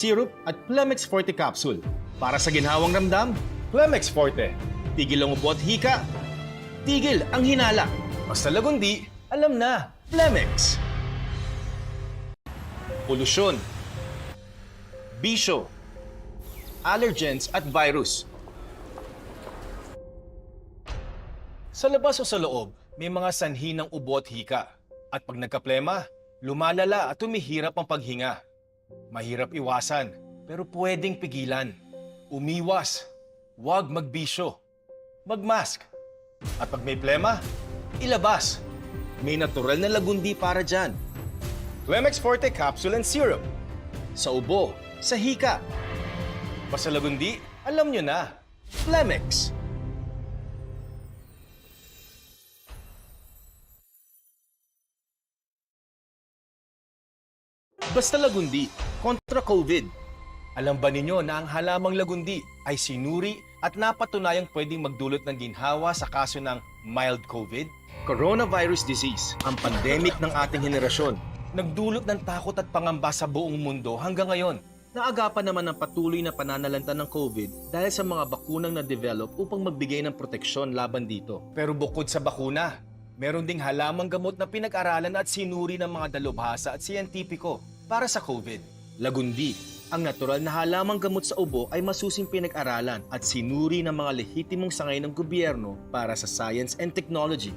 syrup at Plemex Forte capsule. Para sa ginhawang ramdam, Plemex Forte. Tigil ang ubo at hika. Tigil ang hinala. Basta lagundi, alam na, Plemex. Polusyon, bisyo, allergens at virus. Sa labas o sa loob, may mga sanhi ng ubo at hika. At pag nagkaplema, lumalala at tumihirap ang paghinga. Mahirap iwasan, pero pwedeng pigilan. Umiwas, huwag magbisyo, magmask. At pag may plema, ilabas. May natural na lagundi para dyan. Plemex Forte Capsule and Syrup. Sa ubo, sa hika. Basta lagundi, alam nyo na. Plemex. Basta lagundi, kontra COVID. Alam ba ninyo na ang halamang lagundi ay sinuri at napatunayang pwedeng magdulot ng ginhawa sa kaso ng mild COVID? Coronavirus disease, ang pandemic ng ating henerasyon. Nagdulot ng takot at pangamba sa buong mundo hanggang ngayon. Naagapan naman ang patuloy na pananalanta ng COVID dahil sa mga bakunang na-develop upang magbigay ng proteksyon laban dito. Pero bukod sa bakuna, meron ding halamang gamot na pinag-aralan at sinuri ng mga dalubhasa at siyentipiko para sa COVID. Lagundi, ang natural na halamang gamot sa ubo ay masusing pinag-aralan at sinuri ng mga lehitimong sangay ng gobyerno para sa science and technology.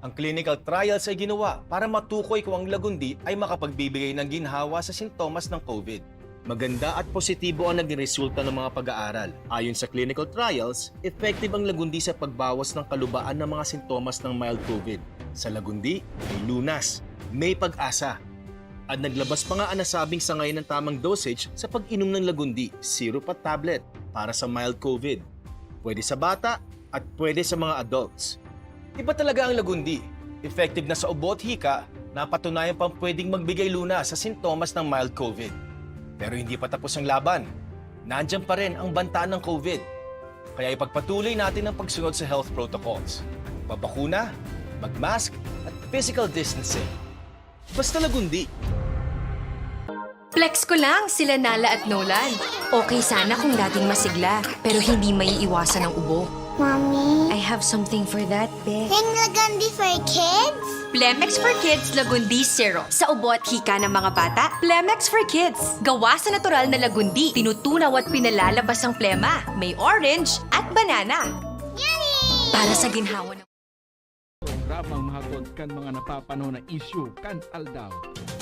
Ang clinical trials ay ginawa para matukoy kung ang lagundi ay makapagbibigay ng ginhawa sa sintomas ng COVID. Maganda at positibo ang naging resulta ng mga pag-aaral. Ayon sa clinical trials, effective ang lagundi sa pagbawas ng kalubaan ng mga sintomas ng mild COVID. Sa lagundi, may lunas, may pag-asa. At naglabas pa nga ang nasabing sangay ng tamang dosage sa pag-inom ng lagundi, syrup at tablet para sa mild COVID. Pwede sa bata at pwede sa mga adults. Iba talaga ang lagundi. Effective na sa ubo at hika, napatunayan pang pwedeng magbigay lunas sa sintomas ng mild COVID. Pero hindi pa tapos ang laban. Nandiyan pa rin ang banta ng COVID. Kaya ipagpatuloy natin ang pagsunod sa health protocols. Babakuna, magmask, at physical distancing. Basta lagundi. Flex ko lang sila Nala at Nolan. Okay sana kung laging masigla, pero hindi maiiwasan ang ubo. Mommy, I have something for that, Be. yung lagundi for kids? Plemex for Kids Lagundi Syrup. Sa ubo at hika ng mga bata, Plemex for Kids. Gawa sa natural na lagundi, tinutunaw at pinalalabas ang plema. May orange at banana. Yummy! Para sa ginhawa ng Programang mahatod kan mga napapanaw na issue kan aldaw.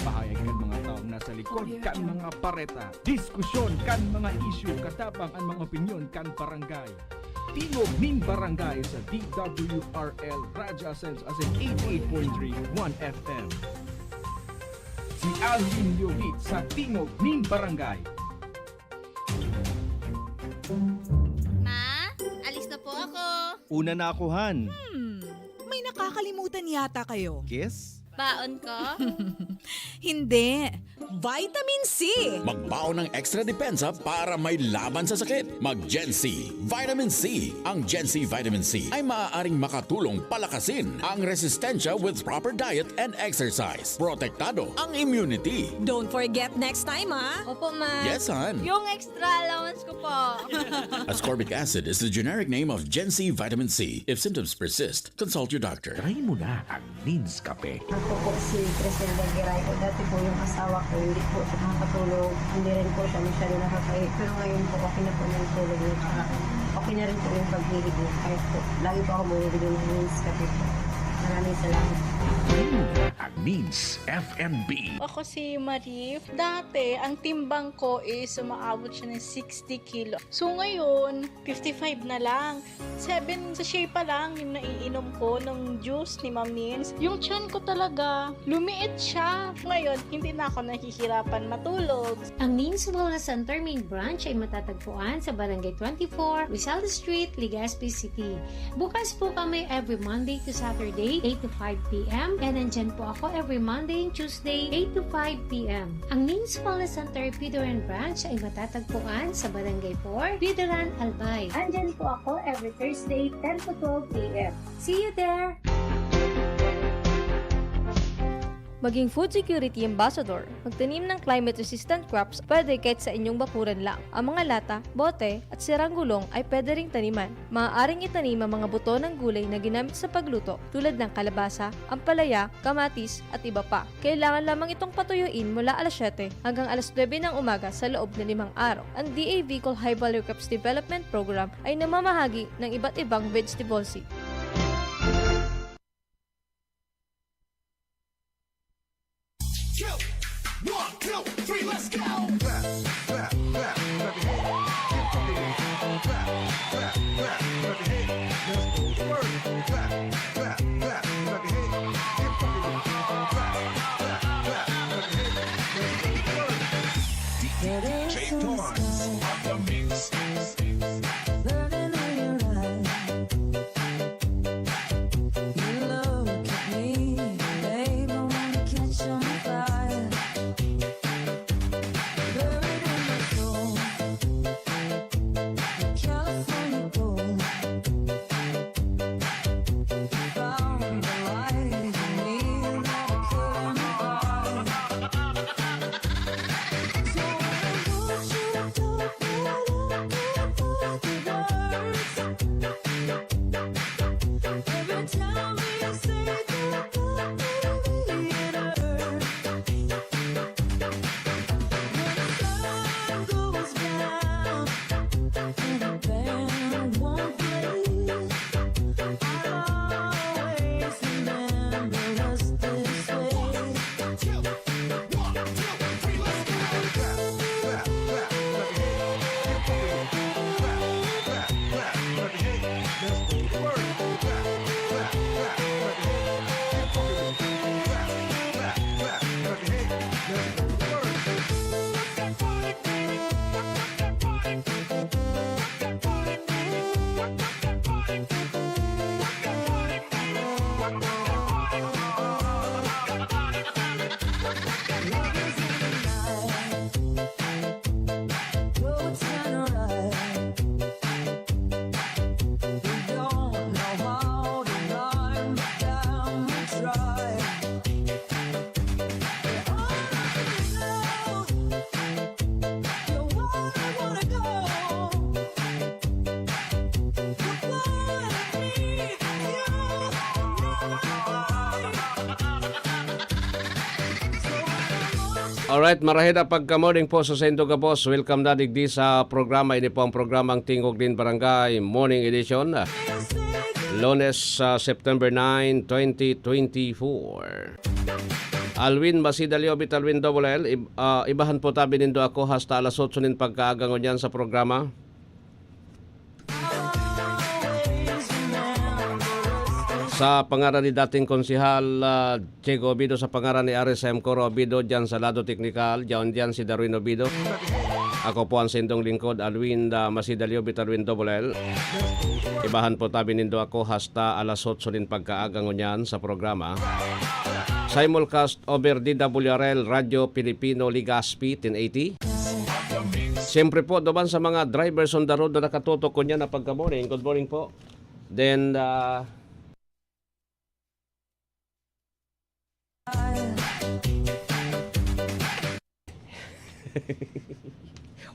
Pahayag ng mga taong nasa likod kan mga pareta. Diskusyon kan mga issue katabang ang mga opinyon kan barangay. Tingog ning barangay sa DWRL Radyo Sense as in 88.31 FM. Si Alvin Llorit sa Tingog ning barangay. Ma, alis na po ako. Una na ako, Han. May nakakalimutan yata kayo. Kiss? Baon ko? Hindi. Vitamin C! Magbaon ng extra depensa para may laban sa sakit. Mag-Gen C. Vitamin C. Ang Gen C Vitamin C ay maaaring makatulong palakasin ang resistensya with proper diet and exercise. Protektado ang immunity. Don't forget next time, ha? Opo, ma. Yes, hon. Yung extra allowance ko po. Ascorbic acid is the generic name of Gen C Vitamin C. If symptoms persist, consult your doctor. Try mo na ang Nins Cafe. Ako po si Cristina Giray po. Dati po yung asawa ko, hindi po siya nakakatulog. Hindi rin po siya masyado nakakain. Pero ngayon po, okay na po yung tulog niya. Tsaka okay na rin po yung paghilig niya. Kaya po, lagi po ako bumibili ng Nins Cafe po. Maraming salamat. Try mo na ang Nins FNB. Ako si Marif. Dati, ang timbang ko is umaabot siya ng 60 kilo. So ngayon, 55 na lang. 7 sachet pa lang yung naiinom ko ng juice ni Ma'am Nins. Yung tiyan ko talaga, lumiit siya. Ngayon, hindi na ako nahihirapan matulog. Ang Nins Wellness Center main branch ay matatagpuan sa Barangay 24, Rizal Street, Legazpi City. Bukas po kami every Monday to Saturday, 8 to 5 p.m. And nandyan po ako every Monday and Tuesday, 8 to 5 p.m. Ang Nins Wellness Center Pidoran Branch ay matatagpuan sa Barangay 4, Pidoran, Albay. Andyan po ako every Thursday, 10 to 12 p.m. See you there! Maging food security ambassador. Magtanim ng climate-resistant crops pwede kahit sa inyong bakuran lang. Ang mga lata, bote, at sirang gulong ay pwede ring taniman. Maaaring itanim ang mga buto ng gulay na ginamit sa pagluto tulad ng kalabasa, ampalaya, kamatis, at iba pa. Kailangan lamang itong patuyuin mula alas 7 hanggang alas 9 ng umaga sa loob ng 5 araw. Ang DAV High Value Crops Development Program ay namamahagi ng iba't ibang vegetable seed. Alright, marahida pagka-morning po sa Sendo Gabos. Welcome na digdi sa programa. Ini po ang programang Tingog Din Barangay Morning Edition. Lunes sa September 9, 2024. Alwin Masidaliobit, Alwin Double L. Ibahan po tabi nindo ako hasta alas 8 nin pagkaagangon yan sa programa. Sa pangaran ni dating konsihal Diego Obido, sa pangaran ni RSM Coro Obido, dyan sa lado teknikal, dyan si Darwin Obido. Ako po ang sendong lingkod, Alwin Masidaliobit, Alwin Double L. Ibahan po tabi nindo ako hasta alas 8 nin pagkaagangon yan sa programa. Simulcast over DWRL Radio Pilipino Ligaspi 1080. Siyempre po doon sa mga drivers on the road na nakatutok ko niya na pagka-morning. Good morning po. Then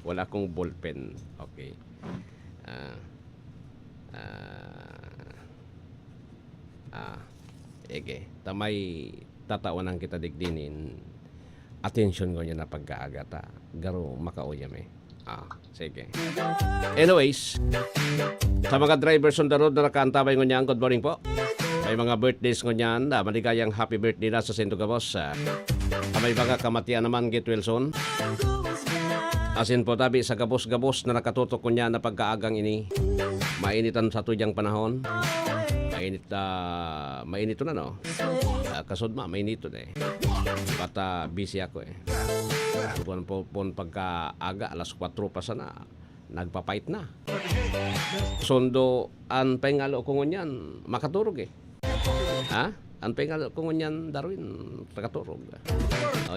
wala akong ballpen. Okay. Ege. Tamay tatawan kita digdinin. Attention ko niya na pagkaagata. Garo makauyam eh. Sige. Anyways, sa mga drivers on the road na nakaantabay ko niyan, good morning po. May mga birthdays ko niyan, maligayang happy birthday na sa Sendo Gabos. May mga kamatian naman, Git Wilson. Asin po tabi sa gabos-gabos na nakatutok ko niya na pagkaagang ini. Mainitan sa tuyang panahon. Mainito na no. Kasod mainito na eh. Bata busy ako eh. Pon pagkaaga, alas 4 pa sana. Nagpapait na. Sondo, ang pengalo ko ngunyan, makaturog eh. Ha? Ang pengalo ko ngunyan, Darwin, makaturog.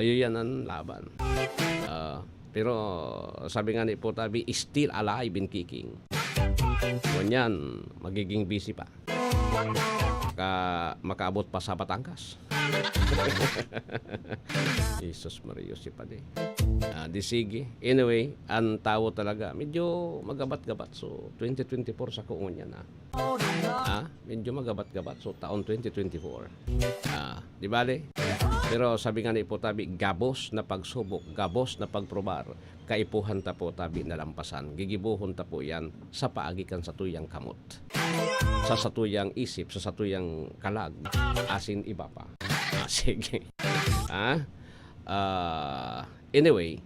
Yun ang laban. Pero sabi nga ni po tabi, still alive and kicking. Ngunyan, magiging busy pa. Makaabot pa sa Batangas. Jesus Mario si Pade. Di sige. Anyway, ang tao talaga medyo magabat-gabat. So 2024 sa kuon yan medyo magabat-gabat. So taon 2024. Di bale? Pero sabi nga ni po tabi, gabos na pagsubok, gabos na pagprobar, kaipuhan ta po tabi nalampasan. Gigibuhon ta po yan sa paagikan sa tuyang kamot. Sa satuyang isip, sa satuyang kalag, asin iba pa. Sige. Anyway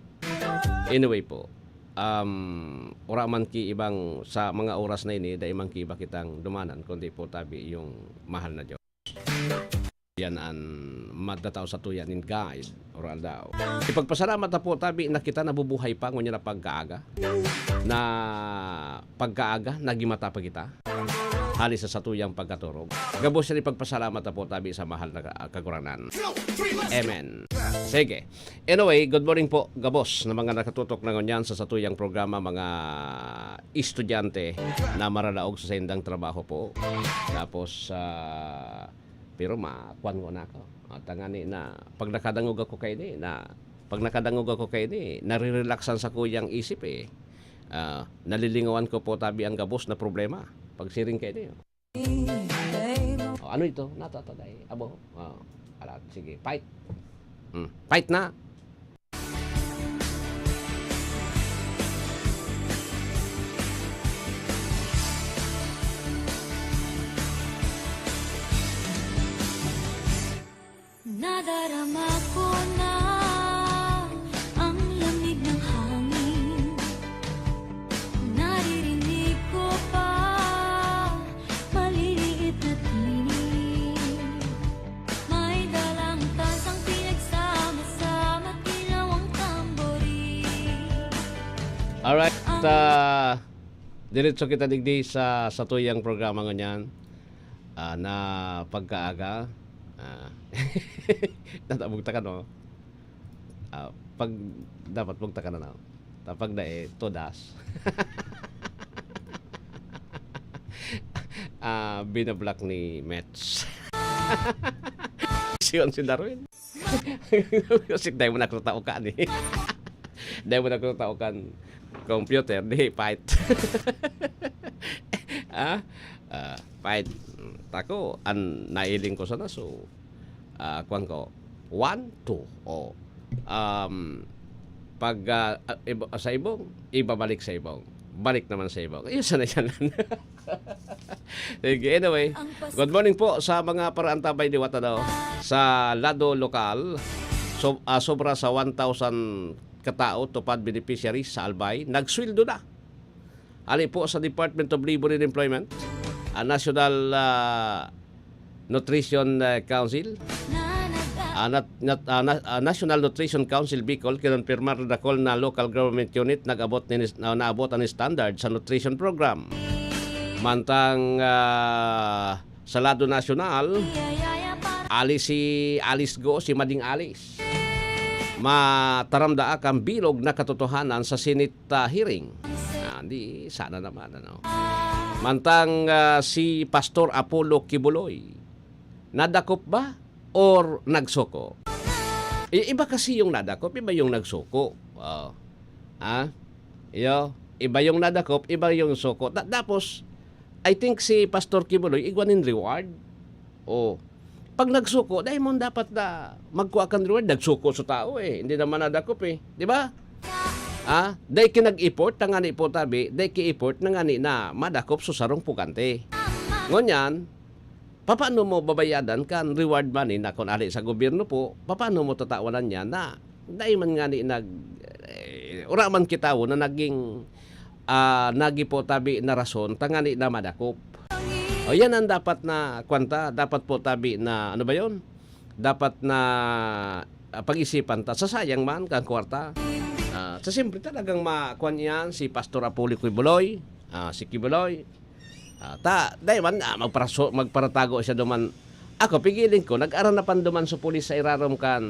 po, ora man ki ibang sa mga oras na ini, dahil man ki iba kitang dumanan, kundi po tabi yung mahal na Diyos. Yan ang madataw sa tuyan in guide, oral daw. Ipagpasalamat na po tabi na kita nabubuhay pa ngunya na pagkaaga. Na pagkaaga, nagimata pa kita. Halis sa satuyang pagkaturog. Gabos siya ipagpasalamat na po tabi sa mahal na kaguranan. Amen. Sige. Anyway, good morning po, gabos, na mga nakatutok na ngunyan sa satuyang programa, mga estudyante na maralaog sa sendang trabaho po. Tapos, pero makuan ko na ako. At ngani na pag nakadangog ako kay ni, narirelaksan sa kuyang isip nalilingawan ko po tabi ang gabos na problema. Pag siring kay ni. Ano ito? Natataday. Abo. Alat, sige, fight. Fight na. Nadarama ko na ang lamig ng hangin. Naririnig ko pa maliliit na tinig. May dalang tasang pinagsama-sama, kilawang tambori. Alright, diretso kita digdi sa tuyang programa nganyan na pagkaaga. Natabugta ka no? Pag dapat bugta ka na tapag na todas. Binablock ni Mets. Siyon si Darwin. Kasi dahil mo nakutao ka ni. Dahil mo nakutao kan computer, di fight. Fight. Tako, ang nailing ko sana. So, kuwan ko, 1, 2. Pag sa ibong, ibabalik sa ibong. Balik naman sa ibong. Ayun, sana yan. Anyway, good morning po sa mga paraantabay ni Watadaw. Sa lado lokal, sobra sa 1,000 katao, tupad beneficiaries sa Albay, nagsweldo na. Ali po sa Department of Labor and Employment, National Nutrition Council, National Nutrition Council Bicol, kinonfirmar na call na local government unit naabot ang standard sa nutrition program. Mantang sa lado nasyonal, alis go si Mading Alis. Mataramda ang bilog na katotohanan sa Senate hearing. Di sana naman Mantang si Pastor Apollo Kibuloy, nadakop ba or nagsoko? Iba kasi yung nadakop, iba yung nagsoko. Iba yung nadakop, iba yung soko. Tapos, I think si Pastor Kibuloy, igwanin reward. Pag nagsuko, dahil mo dapat na magkuha kang reward, nagsuko sa tao hindi naman nadakop di ba? Dahil kinag-import, tangani po tabi, dahil ki-import, nangani na madakop sa sarong pugante. Ngunyan, paano mo babayadan kan reward money na kung ali sa gobyerno po, paano mo tatawanan niya na dahil man ngani ura man kitawo na naging nagi po tabi na rason, tangani na madakop. Yan ang dapat na kwanta, dapat po tabi na, ano ba yun? Dapat na pag-isipan ta, sasayang man kang kwarta. Sa simple talagang makuan yan si Pastor Apollo Kibuloy, si Kibuloy. Dahil man, magparatago siya duman. Ako, pigilin ko, nag-aral na pan duman sa pulis sa irarom kan,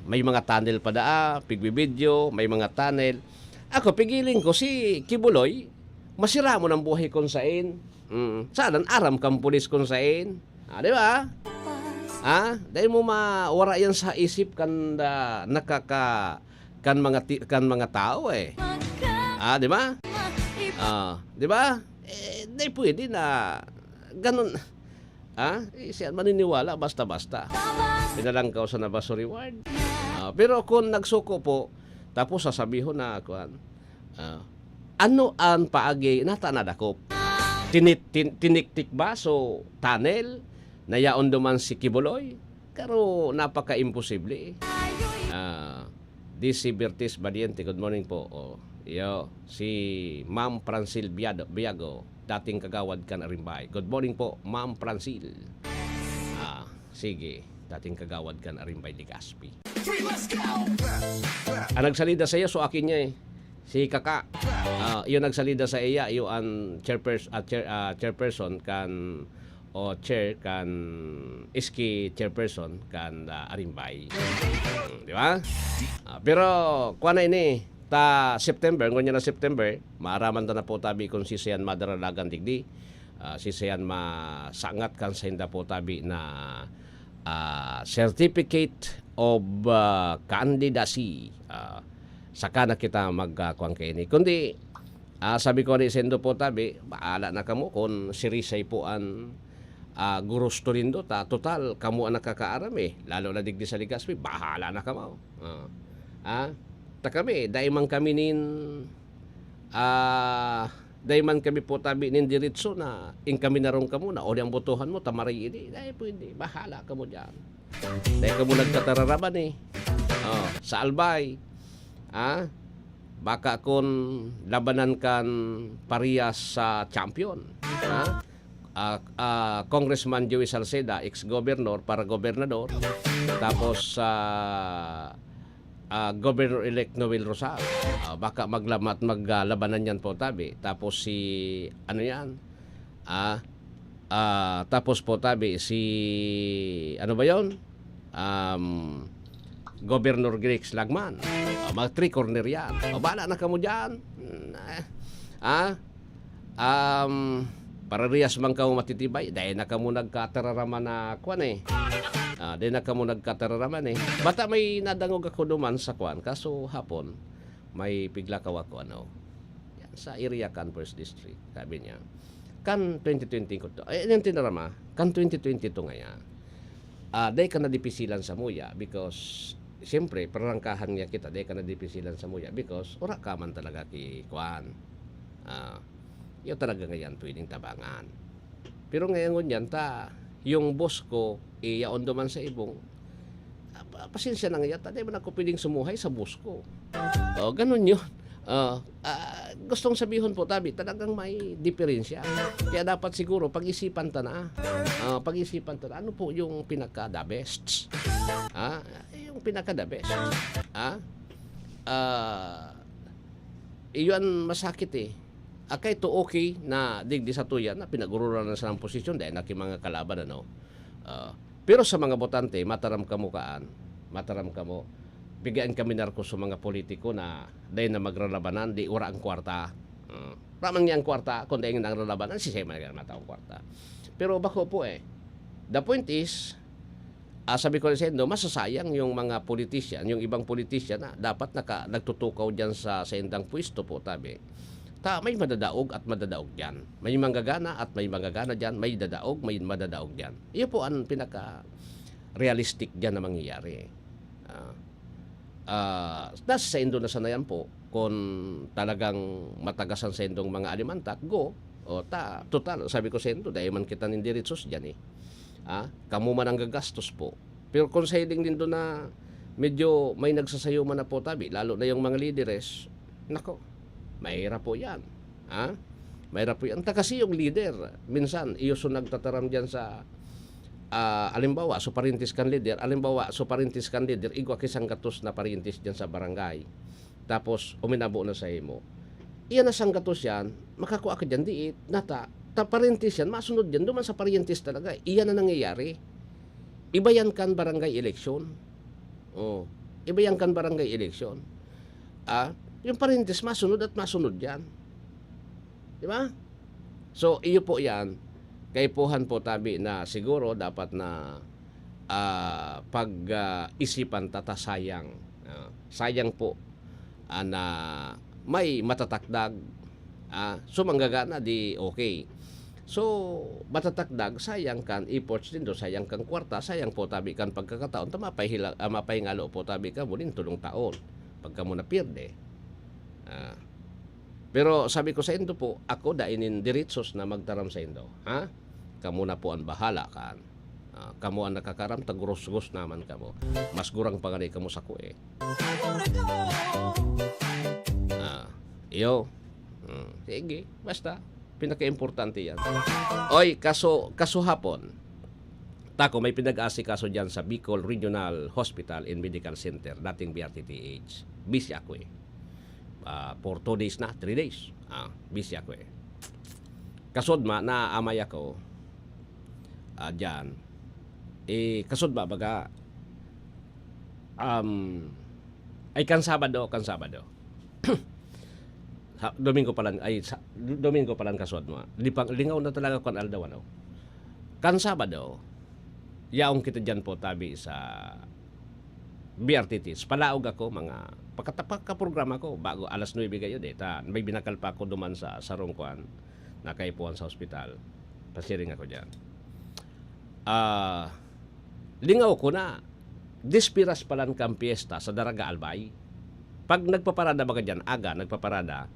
may mga tunnel pa pigbibidyo, may mga tunnel. Ako, pigilin ko si Kibuloy, masira mo ng buhay kung sain. Saan aram kang pulis kung sain. Di ba? Dahil mo mawara yan sa isip kan mga tao eh. Di ba? Di ba? Di pwede na ganun. Siya maniniwala basta-basta. Pinalangkaw sa nabaso reward. Pero kung nagsuko po, tapos sasabihin na ano ang paagi natanadakop? Tiniktik ba so tunnel na yaon duman si Kibuloy? Karo napaka-imposible. DC Bertis Badiente, good morning po. Si Ma'am Francil Biago, dating kagawad kan Arimbay. Good morning po, Ma'am Francil. Sige, dating kagawad kan Arimbay Legazpi. Ang nagsalida sa iyo, so akin niya si Kaka. Yun nagsalida sa iya, yung ang chairperson kan o chair kan iski chairperson kan Arimbay. Di ba? Pero kuha na ini September, ngonya na September, maaraman na po tabi kung sisiyan madaralagan digdi. Sisiyan masangat kan sa hinda po tabi na certificate of candidacy. Saka na kita magkuhan kayo ni. Kundi, sabi ko ni Sendo po tabi, baala na kamo kung sirisay po ang gurusto rin do. Total, kamo ang nakakaaram eh. Lalo na digdi sa Legazpi, bahala na kamo. Ta kami, daiman kami daiman kami po tabi nin diritso na kami narong kamo na o ang botohan mo tamaray ini. Dahil pwede, bahala kamo dyan. Dahil kamo nagkatararaman eh. Sa Albay, baka kung labanan kan parehas sa champion. Congressman Joey Salceda, ex-governor para gobernador. Tapos Governor-elect Noel Rosal. Baka maglabanan yan po tabi. Tapos si ano yan? Tapos po tabi si ano ba yon? Governor Grex Lagman. Mag three corner yan. Bala na kamo dyan. Para riyas man ka matitibay. Dahil na kamo nagkatararaman na kwan eh. Dahil na kamo nagkatararaman eh. Bata may nadangog ako duman sa kwan. Kaso hapon, may pigla kaw ako yan, sa area kan First District. Sabi niya, kan 2020 ko to. Yan tinarama, kan 2020 to ngayon. Dahil ka nadipisilan sa muya because siyempre, perangkahan niya kita, dahil ka nadipisilan sa muya because ora ka man talaga ki kwan. Yun talaga ngayon pwedeng tabangan. Pero ngayon yan yung boss ko, iyaon duman sa ibong, pasensya na ngayon, dahil man ako pwedeng sumuhay sa boss ko. Ganun yun. Gustong sabihin po tabi, talagang may diferensya. Kaya dapat siguro pag-isipan ta na. Pag-isipan ta na, ano po yung pinaka-the best? Yung pinaka-the best. Iyon masakit eh. Kaya ito okay na digdi sa tuyan na pinagururan na sa ng posisyon dahil naki mga kalaban pero sa mga botante mataram kamo bigyan kami narko sa mga politiko na dahil na magralabanan di ura ang kwarta ramang niya ang kwarta kung dahil ang ralabanan sisema na mataong kwarta pero bako po the point is sabi ko rin masasayang yung mga politician yung ibang politician na dapat nagtutukaw dyan sa indang pwesto po tabi. May madadaog at madadaog dyan. May manggagana at may manggagana dyan. May dadaog, may madadaog dyan. Iyon po ang pinaka-realistic dyan na mangyayari. Sa Indo na sanayan po, kung talagang matagasan sa Indong mga alimantak, go. Total, sabi ko sa Indo, dahil man kita nindiritsos dyan Kamu man ang gagastos po. Pero kung sa hiling din doon na medyo may nagsasayo man na po tabi, lalo na yung mga lideres, nako, mahirap po yan. Mahirap po yan. Kasi yung leader, minsan, iyo so nagtataram dyan sa alimbawa, so parintis kan leader, igwa kisang gatos na parintis dyan sa barangay. Tapos, uminabo na sa imo. Iyan na sang gatos yan, makakuha ka dyan diit, parintis yan, masunod yan, duman sa parintis talaga. Iyan na nangyayari. Iba yan kan barangay election. Iba yan kan barangay election. Yung parintis, masunod at masunod yan. Di ba? So, iyo po yan. Kaipuhan po tabi na siguro dapat na pag-isipan tata sayang. Sayang po na may matatakdag. So, manggaga na di okay. So, matatakdag, sayang kan efforts din do, sayang kan kwarta, sayang po tabi kan pagkakataon, mapahingalo po tabi ka mo din tulong taon pagka mo napirde. Pero sabi ko sa indo po, ako dainin diritsos na magtaram sa indo. Ha? Kamu na po ang bahala kan. Kamu ang nakakaram, tagurus-gus naman kamo. Mas gurang panganay kamo sa ko eh. Iyo. Sige, basta. Pinaka-importante yan. Oy, kaso hapon. Tako, may pinag-asikaso dyan sa Bicol Regional Hospital and Medical Center, dating BRTTH. Busy ako eh. For 2 days na, 3 days. Busy ako eh. Kasod ma, naamay ako dyan. Kasod ba, baga, ay kan Sabado. Domingo pa lang kasod mo. Lingaw na talaga kan aldaw ano. Kan Sabado, yaong kita dyan po tabi sa BRTT. Palaog ako mga pagkatapak-programa ko bago alas 9 kayo deta. May binakal pa ako duman sa Sarongkuan na kaipuan sa ospital. Pasiring ako dyan. Lingaw ko na dispiras palan kang piyesta sa Daraga Albay. Pag nagpaparada baga dyan, aga nagpaparada,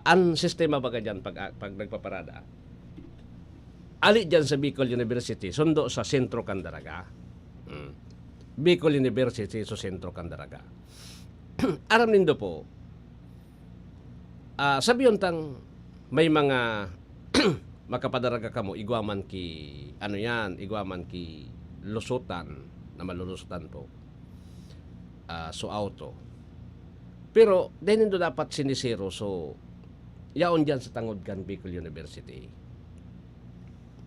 ang sistema baga dyan pag nagpaparada, ali dyan sa Bicol University, sundo sa sentro Candaraga. Bicol University sa sentro Candaraga. Aram nindo po, sabi yun tang may mga makapadaraga ka mo, igwaman ki lusutan, na malulusutan po. So auto. Pero, dahil nito dapat sinisiro, so, yaon dyan sa tangod kan Bicol University.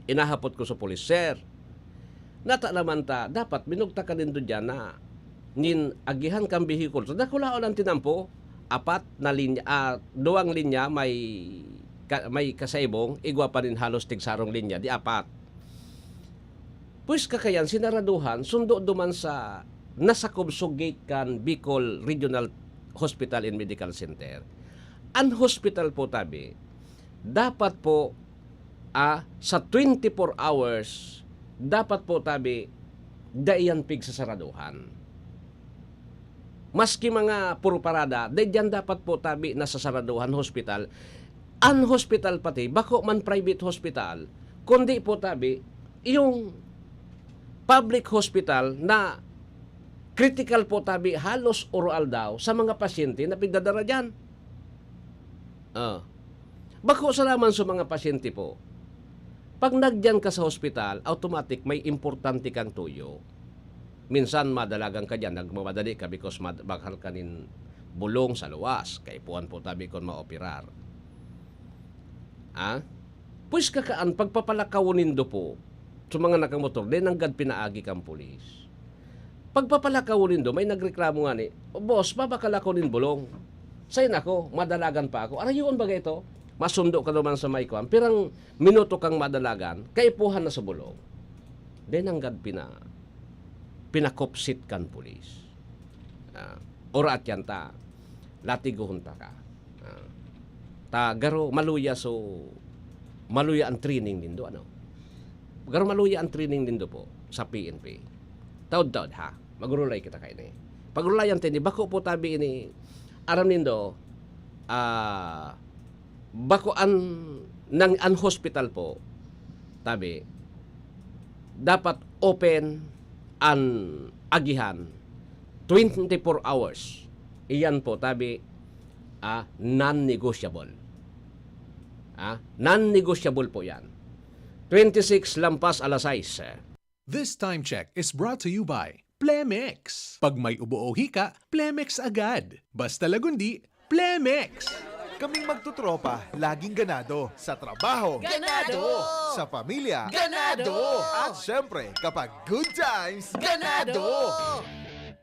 Inahapot ko sa polis, sir, nata naman ta, dapat minugta ka din doon dyan na nin agihan kang bihikul. So, nakulaon ang tinampo, 4 na linya, 2 linya may kasaibong, igwa pa rin halos tigsarong linya, di 4. Pues kakayan, sinaraduhan, sundo duman sa nasakob so gate kan Bicol Regional Hospital and Medical Center. Ang hospital po tabi, dapat po sa 24 hours, dapat po tabi, daiyan pig sa saraduhan. Maski mga puro parada, daiyan dapat po tabi na sa saraduhan hospital. Ang hospital pati, bako man private hospital, kundi po tabi, yung public hospital na critical po tabi halos oral daw sa mga pasyente na pigdadara dyan. Bako sa naman sa mga pasyente po, pag nagdyan ka sa hospital, automatic may importante kang tuyo. Minsan madalagan ka dyan, nagmamadali ka because bakal ka nin bulong sa luwas, kaipuan po tabi kon maoperar. Pues kakaan, pagpapalakawin do po, sa mga nakamotor, din hanggang pinaagi kang pulis. Pagpapalakawin do, may nagreklamo nga ni, boss, babakalakunin bulong. Sayin ako, madalagan pa ako. Arayon bagay ito? Masundo ka naman sa maikuan. Pirang minuto kang madalagan, kaipuhan na sa bulong. Din hanggang pinakopsit kan pulis. Ora at yan ta, latiguhon ta ka. Garo maluya ang training din do, ano? Garo maluya ang training din do po sa PNP. Taod-taod ha. Magurulay kita kayo ni. Pagurulayan tini, bako po tabi ini, aram nindo, bako an hospital po, tabi, dapat open an agihan 24 hours. Iyan po, tabi, non-negotiable. Non-negotiable po yan. 26 lampas alas 6. This time check is brought to you by Plemex. Pag may ubo o hika, Plemex agad. Basta lagundi, Plemex. Kaming magtutropa, laging ganado. Sa trabaho, ganado. Sa pamilya, ganado. At syempre, kapag good times, ganado.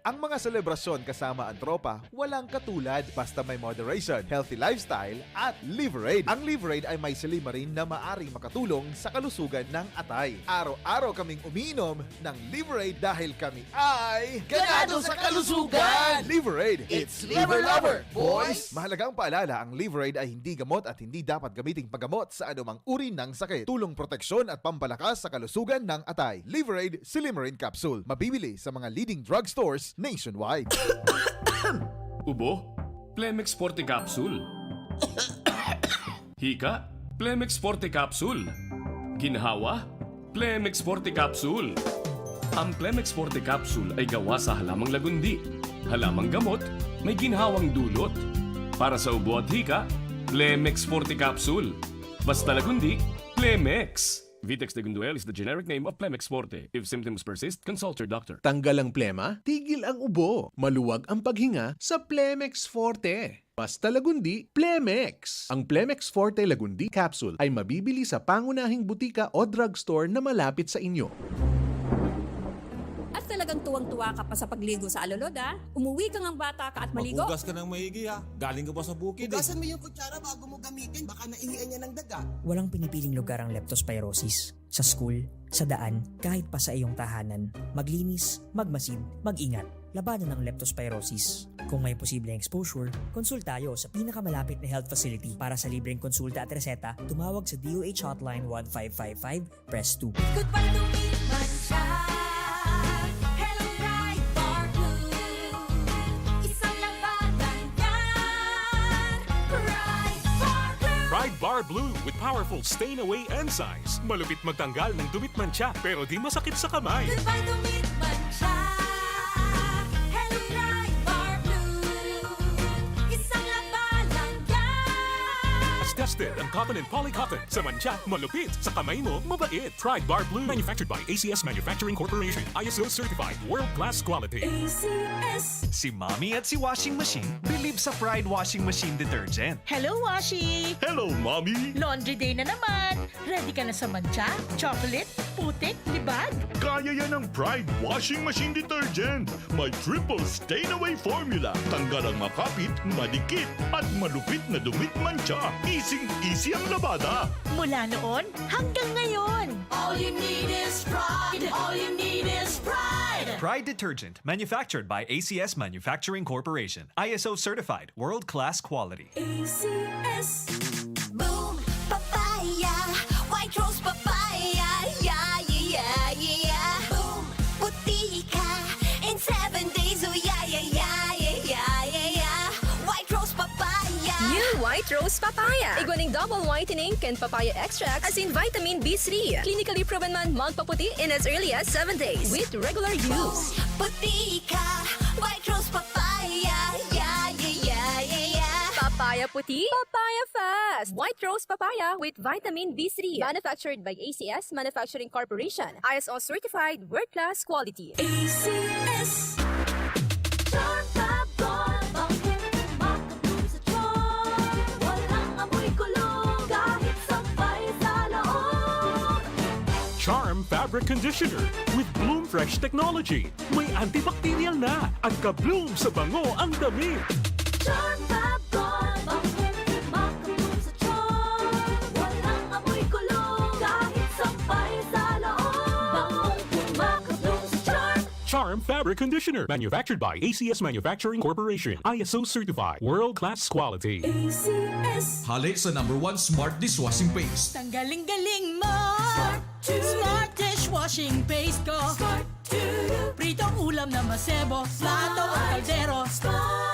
Ang mga selebrasyon kasama ang tropa, walang katulad basta may moderation, healthy lifestyle, at Liverade. Ang Liverade ay may silimarin na maaring makatulong sa kalusugan ng atay. Araw-araw kaming umiinom ng Liverade dahil kami ay ganado sa kalusugan! Liverade, it's liver lover, boys! Mahalagang paalala, ang Liverade ay hindi gamot at hindi dapat gamiting paggamot sa anumang uri ng sakit. Tulong proteksyon at pampalakas sa kalusugan ng atay. Liverade Silimarin Capsule. Mabibili sa mga leading drugstores nationwide. Ubo? Plemex Forte Capsule. Hika? Plemex Forte Capsule. Ginhawa? Plemex Forte Capsule. Ang Plemex Forte Capsule ay gawa sa halamang lagundi. Halamang gamot, may ginhawang dulot. Para sa ubo at hika, Plemex Forte Capsule. Basta lagundi, Plemex. Vitex de Gunduel is the generic name of Plemex Forte. If symptoms persist, consult your doctor. Tanggal ang plema, tigil ang ubo. Maluwag ang paghinga sa Plemex Forte. Basta lagundi, Plemex. Ang Plemex Forte Lagundi Capsule ay mabibili sa pangunahing butika o drugstore na malapit sa inyo. At talagang tuwang-tuwa ka pa sa pagligo sa alulod, ha? Umuwi ka ng bata ka at maligo. Maghugas ka ng maigi, ha? Galing ka pa sa bukid, Hugasan mo yung kutsara bago mo gamitin. Baka naihian niya ng daga. Walang pinipiling lugar ang leptospirosis. Sa school, sa daan, kahit pa sa iyong tahanan. Maglinis, magmasid, mag-ingat. Labanan ng leptospirosis. Kung may posibleng exposure, konsul tayo sa pinakamalapit na health facility. Para sa libreng konsulta at reseta, tumawag sa DOH Hotline 1555, press 2. Goodbye to me, Mancha. Hello, Pride Bar Blue. Isang labanan yan. Pride Bar Blue. Pride Bar Blue with powerful stain-away enzymes. Malupit magtanggal ng dumit mancha pero di masakit sa kamay. Goodbye to me, Mancha. Hello, Pride Bar Blue. Isang labanan yan. As tested ang cotton and polycotton. Sa mancha, malupit. Sa kamay mo, mabait. Pride Bar Blue. Manufactured by ACS Manufacturing Corporation. ISO certified. World-class quality. ACS. Si Mommy at si Washing Machine believe sa Pride Washing Machine Detergent. Hello, Washi! Hello, Mommy! Laundry day na naman! Ready ka na sa mancha, chocolate, putik, libag? Kaya yan ang Pride Washing Machine Detergent. May triple stain-away formula. Tanggal ang makapit, madikit, at malupit na dumit mancha. Easy ang labada. Mula noon hanggang ngayon. All you need is pride. All you need is pride. Pride Detergent, manufactured by ACS Manufacturing Corporation. ISO certified, world-class quality. ACS. Boom, papaya. White rose papaya. Yeah, yeah, yeah. Boom, puti ka. In 7 days, oh yeah, yeah, yeah, yeah, yeah, yeah. White rose papaya. New White Rose Papaya. Iguaning double whitening and papaya extract as in vitamin B3. Clinically proven man magpaputi in as early as 7 days with regular use. Puti ka. White rose papaya. Yeah, yeah, yeah, yeah, yeah. Papaya puti, papaya fast. White Rose Papaya with vitamin B3. Manufactured by ACS Manufacturing Corporation. ISO certified, world-class quality. ACS. Charm Fabon. Bangkit, makabloom sa charm. Walang amoy kulong kahit sampay sa loob. Charm Fabric Conditioner with Bloom Fresh Technology. May antibacterial na at ka-bloom sa bango ang damit. Charm Fabon. Bangkit, makabloom sa charm. Walang amoy kulong kahit sampay sa loob. Makabloom sa charm. Charm Fabric Conditioner. Manufactured by ACS Manufacturing Corporation. ISO certified. World-class quality. ACS. Halik sa #1 Smart Dishwashing Paste. Tanggaling-galing mo! Smart dishwashing paste ko! Pritong ulam na masebo, plato o kaldero.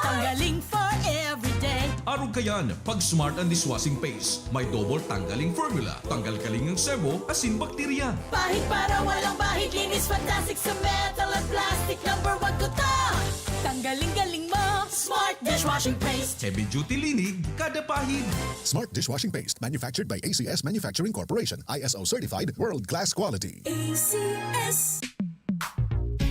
Tanggaling for everyday. Arog kayan, pag Smart ang Dishwashing Paste, may double tanggaling formula. Tanggal kaling ng sebo, asin bakterya. Bahid para walang bahid, linis fantastic sa metal at plastic. #1 ko to! Tanggaling-galing mo! Smart dishwashing paste. Heavy duty linig, kada pahid. Smart Dishwashing Paste, manufactured by ACS Manufacturing Corporation. ISO certified, world-class quality. ACS.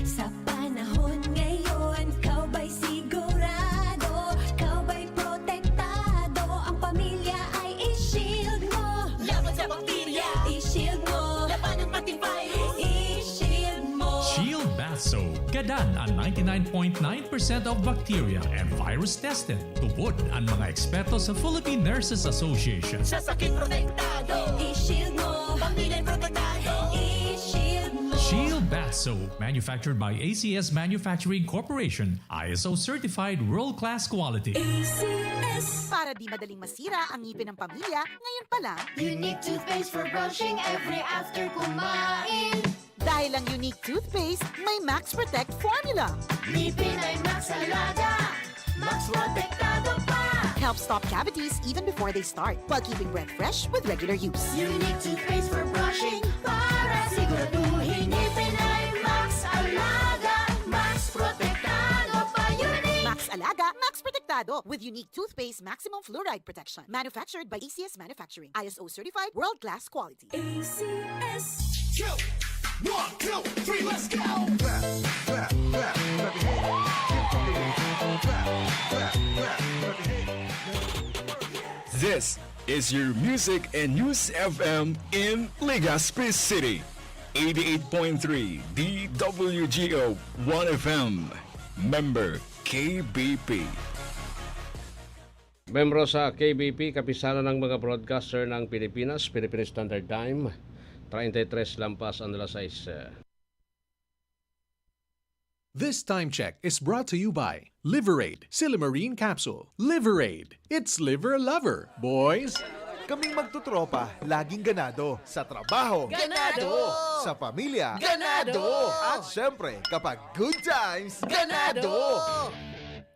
Sa panahon ngayon, kau ba'y sigurado? Kau ba'y protektado? Ang pamilya ay i-shield mo. Laban sa bakterya, i-shield mo. Laban ng pating virus, i-shield mo. Shield Bath Soap. Gadan ang 99.9% of bacteria and virus tested. Tubod ang mga eksperto sa Philippine Nurses Association. Sa sakit protektado, i-shield mo. Pamilya protektado, i-shield mo. Shield Bath Soap, manufactured by ACS Manufacturing Corporation, ISO certified world-class quality. ACS. Para di madaling masira ang ngipin ng pamilya, ngayon pa lang, Unique toothpaste for brushing every after kumain. dahil ang unique toothpaste, may Max Protect formula. Ngipin ay Max Alaga, Max Protektado pa. Helps stop cavities even before they start, while keeping breath fresh with regular use. Unique toothpaste for brushing para siguraduhin ngipin ay Max Alaga, Max Protektado pa. Unique. Max Alaga, Max Protectado with unique toothpaste maximum fluoride protection. Manufactured by ACS Manufacturing. ISO certified world-class quality. ACS. 1, 2, 3, let's go! This is your Music and News FM in Legazpi City. 88.3 DWGO 1FM. Member KBP. Membro sa KBP, kapisanan ng mga broadcaster ng Pilipinas, Philippine Standard Time, 33 lampas ang alas 6. This time check is brought to you by Liverade Silimarine Capsule. Liverade, it's liver lover, boys. Kaming magtutropa, laging ganado. Sa trabaho, Ganado! Sa pamilya, Ganado! At syempre, kapag good times, Ganado!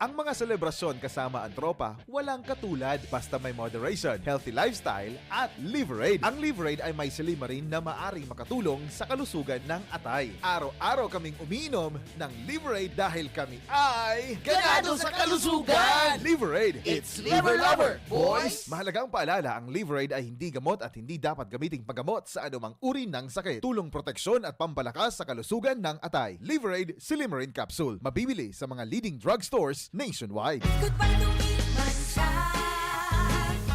Ang mga selebrasyon kasama ang tropa, walang katulad basta may moderation, healthy lifestyle, at Liverade. Ang Liverade ay may silimarin na maaring makatulong sa kalusugan ng atay. Araw-araw kaming umiinom ng Liverade dahil kami ay Ganado sa kalusugan! Liverade, It's liver lover, boys! Mahalagang paalala, ang Liverade ay hindi gamot at hindi dapat gamiting paggamot sa anumang uri ng sakit. Tulong proteksyon at pampalakas sa kalusugan ng atay. Liverade Silimarin Capsule. Mabibili sa mga leading drugstores nationwide. Goodbye to me, Mansa.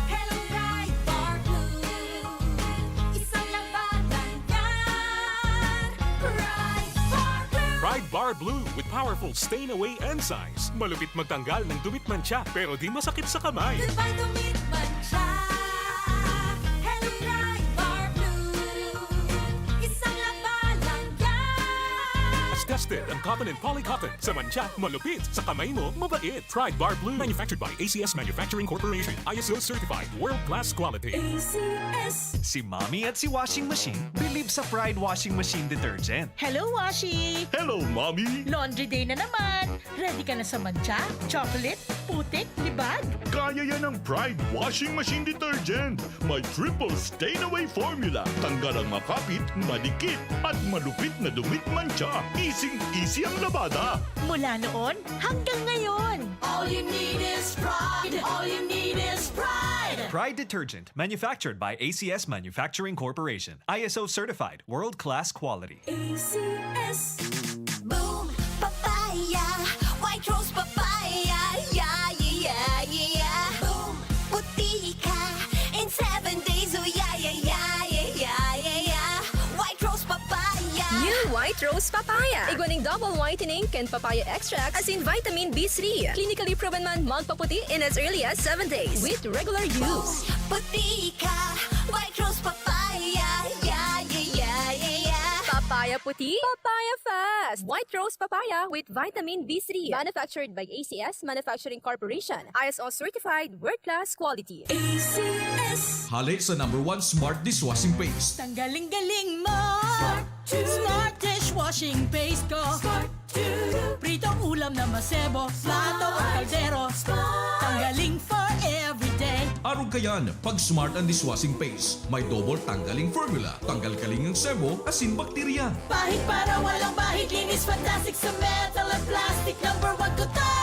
Hello, Bright Bar Blue. Isang labanan yan. Bright Bar Blue. Pride Bar Blue with powerful stain-away enzymes. Malupit magtanggal ng dumit mancha pero di masakit sa kamay. Goodbye to me, Mansa. Hello, Bright Bar Blue. Isang labanan yan. As tested ang cotton and polycotton. Sa mancha, malupit. Sa kamay mo, mabait. Pride Bar Blue. Manufactured by ACS Manufacturing Corporation. ISO certified. World-class quality. ACS. Si Mommy at si Washing Machine believe sa Pride Washing Machine Detergent. Hello, Washi! Hello, Mommy! Laundry day na naman! Ready ka na sa mancha, chocolate, putik, libag? Kaya yan ang Pride Washing Machine Detergent. May triple stain-away formula. Tanggal ang makapit, madikit, at malupit na dumit mancha. Easy ang labada. Mula noon hanggang ngayon. All you need is pride. All you need is pride. Pride Detergent, manufactured by ACS Manufacturing Corporation. ISO certified. World-class quality. ACS. Boom, papaya, white rose papaya, yeah, yeah, yeah. Boom, puti ka in 7 days, oh yeah, yeah, yeah, yeah, yeah, yeah. White rose papaya. New White Rose Papaya. Iguaning double whitening and papaya extract as in vitamin B3. Clinically proven man magpaputi in as early as 7 days with regular use. Puti ka, white rose papaya, yeah, yeah, yeah, yeah, yeah. Papaya puti, papaya fast. White Rose Papaya with vitamin B3. Manufactured by ACS Manufacturing Corporation. ISO certified world-class quality. ACS. Halik sa #1 Smart Dishwashing Paste. Tanggaling-galing mo. Smart dishwashing paste ko. Pritong ulam na masebo. Plato o kaldero. Tanggaling for everyday. Arog kayan, pag Smart ang Dishwashing Paste, may double tanggaling formula. Tanggal kaling ng sebo, asin bakterya. Bahid para walang bahid. Linis fantastic sa metal at plastic. #1 ko to.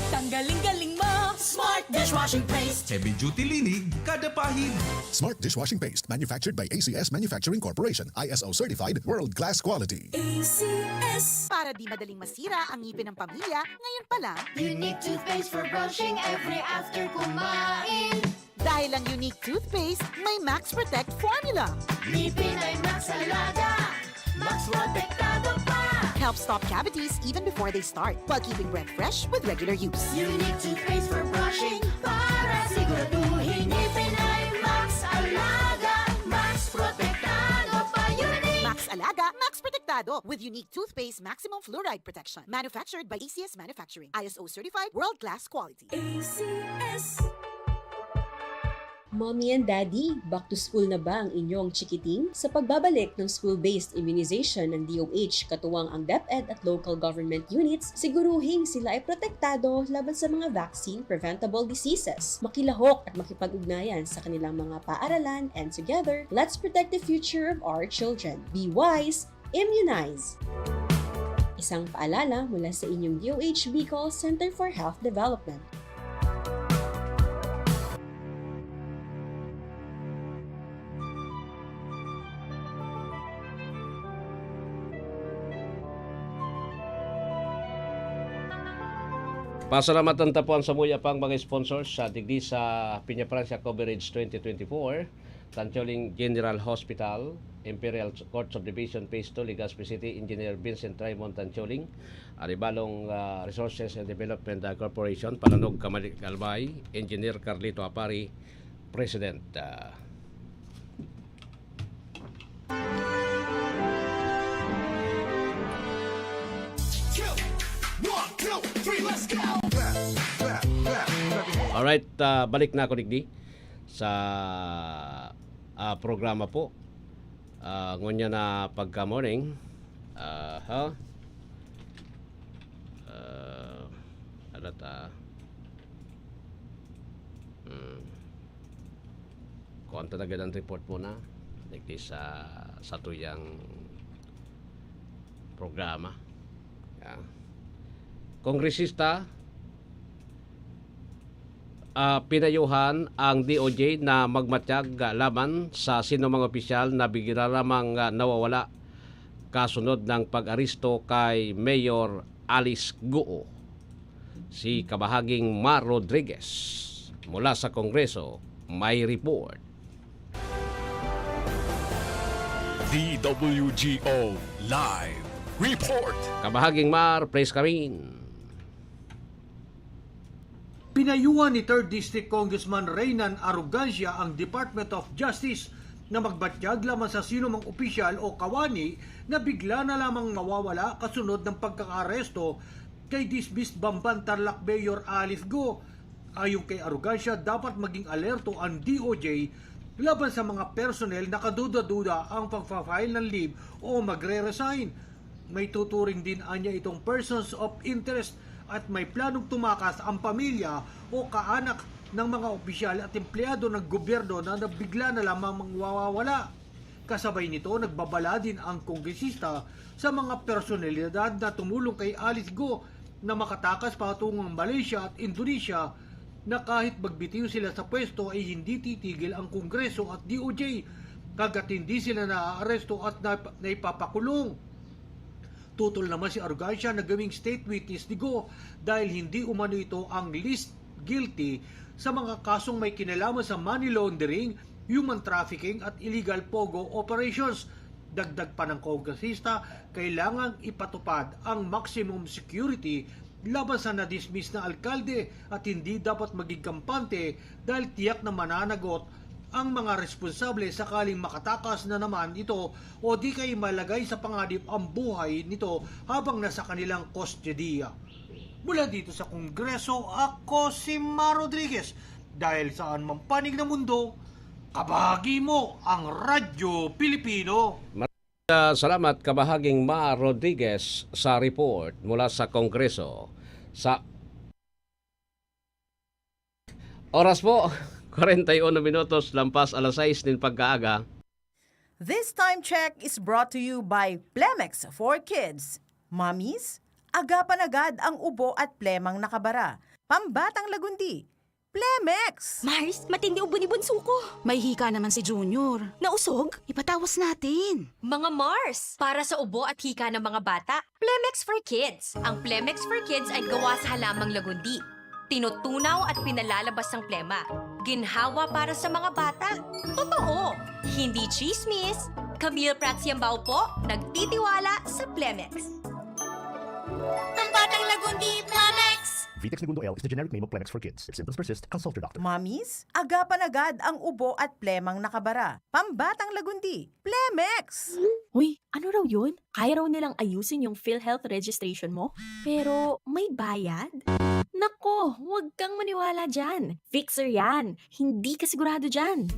Tanggaling-galing mo. Smart dishwashing paste. Heavy duty linig, kada pahid. Smart Dishwashing Paste, manufactured by ACS Manufacturing Corporation. ISO certified world-class quality. ACS. Para di madaling masira ang ngipin ng pamilya, ngayon pa lang, Unique toothpaste for brushing every after kumain. dahil ang unique toothpaste, may Max Protect formula. Ngipin ay Max Alaga, Max Protektado pa. helps stop cavities even before they start, while keeping breath fresh with regular use. Unique toothpaste for brushing para siguraduhin ngipin ay Max Alaga, Max Protektado pa unique. Max Alaga, Max Protektado with unique toothpaste maximum fluoride protection. Manufactured by ACS Manufacturing. ISO certified world-class quality. ACS. Mommy and Daddy, back to school na ba ang inyong chikiting? Sa pagbabalik ng school-based immunization ng DOH katuwang ang DepEd at local government units, siguruhing sila ay protektado laban sa mga vaccine-preventable diseases. Makilahok at makipag-ugnayan sa kanilang mga paaralan, and together, let's protect the future of our children. Be wise, immunize! Isang paalala mula sa inyong DOH Bicol Center for Health Development. Pasalamatan tapuan sa muya pang mga sponsors sa digdi sa Piña Francia Coverage 2024, Tancholing General Hospital, Imperial Court Subdivision Phase 2, Legazpi City, Engineer Vincent Raymond Tancholing, Aribalong Resources and Development Corporation, Palanog Kamalik Albay, Engineer Carlito Apari, President. Alright, balik na ako digdi sa programa po. Ngunya na pagka morning. Ano ta? Kuwanta na ganang report muna digdi sa tuyang programa. Yeah. Kongresista pinayuhan ang DOJ na magmatyag laban sa sinumang opisyal na bigla lamang nawawala kasunod ng pag-aristo kay Mayor Alice Guo. Si kabahaging Mar Rodriguez mula sa Kongreso may report. DWGO Live Report. Kabahaging Mar, praise Karin. Pinayuhan ni 3rd District Congressman Reynan Arrogancia ang Department of Justice na magbatyag lamang sa sinumang opisyal o kawani na bigla na lamang mawawala kasunod ng pagkakaaresto kay dismissed Bamban Tarlac Mayor Alice Guo. Ayon kay Arrogancia, dapat maging alerto ang DOJ laban sa mga personnel na kaduda-duda ang pagpa-file ng leave o magre-resign. May tuturing din anya itong persons of interest at may planong tumakas ang pamilya o kaanak ng mga opisyal at empleyado ng gobyerno na nabigla na lamang mawawala. Kasabay nito, nagbabala din ang kongresista sa mga personalidad na tumulong kay Alice Guo na makatakas patungong Malaysia at Indonesia na kahit magbitiw sila sa pwesto ay hindi titigil ang Kongreso at DOJ kagat hindi sila naaaresto at naipapakulong. Tutol naman si Arrogancia na gawing state witness ni Guo dahil hindi umano ito ang least guilty sa mga kasong may kinalaman sa money laundering, human trafficking at illegal pogo operations. Dagdag pa ng kongresista, kailangang ipatupad ang maximum security laban sa na-dismiss na alkalde at hindi dapat maging kampante dahil tiyak na mananagot ang mga responsable sakaling makatakas na naman ito o di kay malagay sa panganib ang buhay nito habang nasa kanilang kustodiya. Mula dito sa Kongreso, ako si Mar Rodriguez. Dahil saan mang panig ng mundo, kabahagi mo ang Radyo Pilipino. Salamat kabahaging Mar Rodriguez sa report mula sa Kongreso. Sa oras po, 41 minutos lampas alas 6 din pagkaaga. This time check is brought to you by Plemex for Kids. Mommies, agapan agad ang ubo at plemang nakabara. Pambatang lagundi. Plemex! Mars, matindi ubo ni bunso ko. May hika naman si Junior. Nausog? Ipatawas natin. Mga Mars, para sa ubo at hika ng mga bata, Plemex for Kids. Ang Plemex for Kids ay gawa sa halamang lagundi. Tinutunaw at pinalalabas ang plema. Ginhawa para sa mga bata. Totoo! Hindi chismis. Camille Pratsiambao po, nagtitiwala sa Plemex. Pambatang Lagundi, Plemex! Vitex Segundo L is the generic name of Plemex for kids. If symptoms persist, consult your doctor. Mommies, agapan agad ang ubo at plemang nakabara. Pambatang Lagundi, Plemex! Uy, ano raw yun? Kaya raw nilang ayusin yung PhilHealth registration mo? Pero may bayad? Nako, huwag kang maniwala dyan. Fixer yan. Hindi ka sigurado dyan.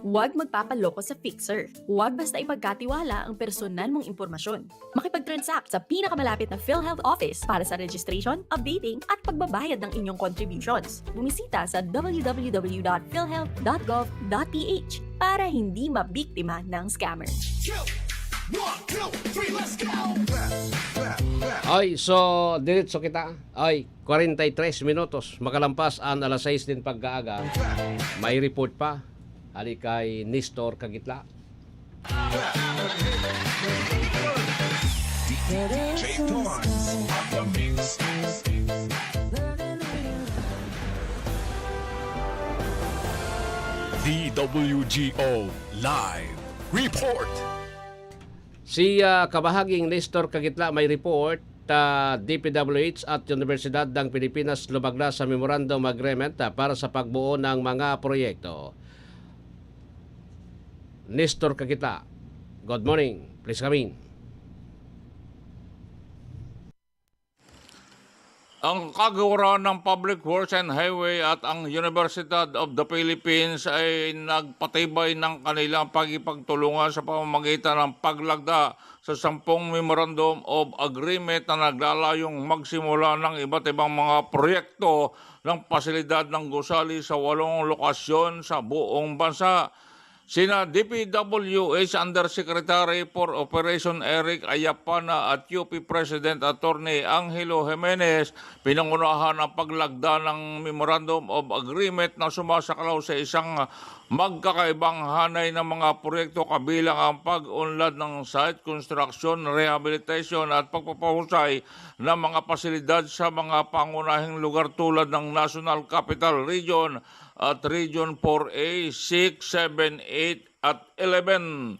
Huwag magpapaloko sa Fixer. Huwag basta ipagkatiwala ang personal mong impormasyon. Makipag-transact sa pinakamalapit na PhilHealth office para sa registration, updating at pagbabayad ng inyong contributions. Bumisita sa www.philhealth.gov.ph para hindi mabiktima ng scammer. Ay, so diretso kita. Ay, 43 minutos. Makalampas ang alas 6 din pagkaaga. May report pa. Ali kay Nestor Kagitla. DWGO Live Report. Si kabahaging Nestor Kagitla may report. DPWH at Universidad ng Pilipinas lumagda sa Memorandum Agreement para sa pagbuo ng mga proyekto. Nestor Kagitla, good morning. Please come in. Ang Kagawaran ng Public Works and Highway at ang Universidad of the Philippines ay nagpatibay ng kanilang pagipagtulungan sa pamamagitan ng paglagda sa 10 Memorandum of Agreement na naglalayong magsimula ng iba't ibang mga proyekto ng pasilidad ng gusali sa 8 lokasyon sa buong bansa. Sina DPWH Undersecretary for Operation Eric Ayapana at UP President Attorney Angelo Jimenez pinangunahan ang paglagda ng Memorandum of Agreement na sumasaklaw sa isang magkakaibang hanay ng mga proyekto kabilang ang pag-unlad ng site, construction, rehabilitation at pagpapahusay ng mga pasilidad sa mga pangunahing lugar tulad ng National Capital Region at Region 4A, 6, 7, 8 at 11.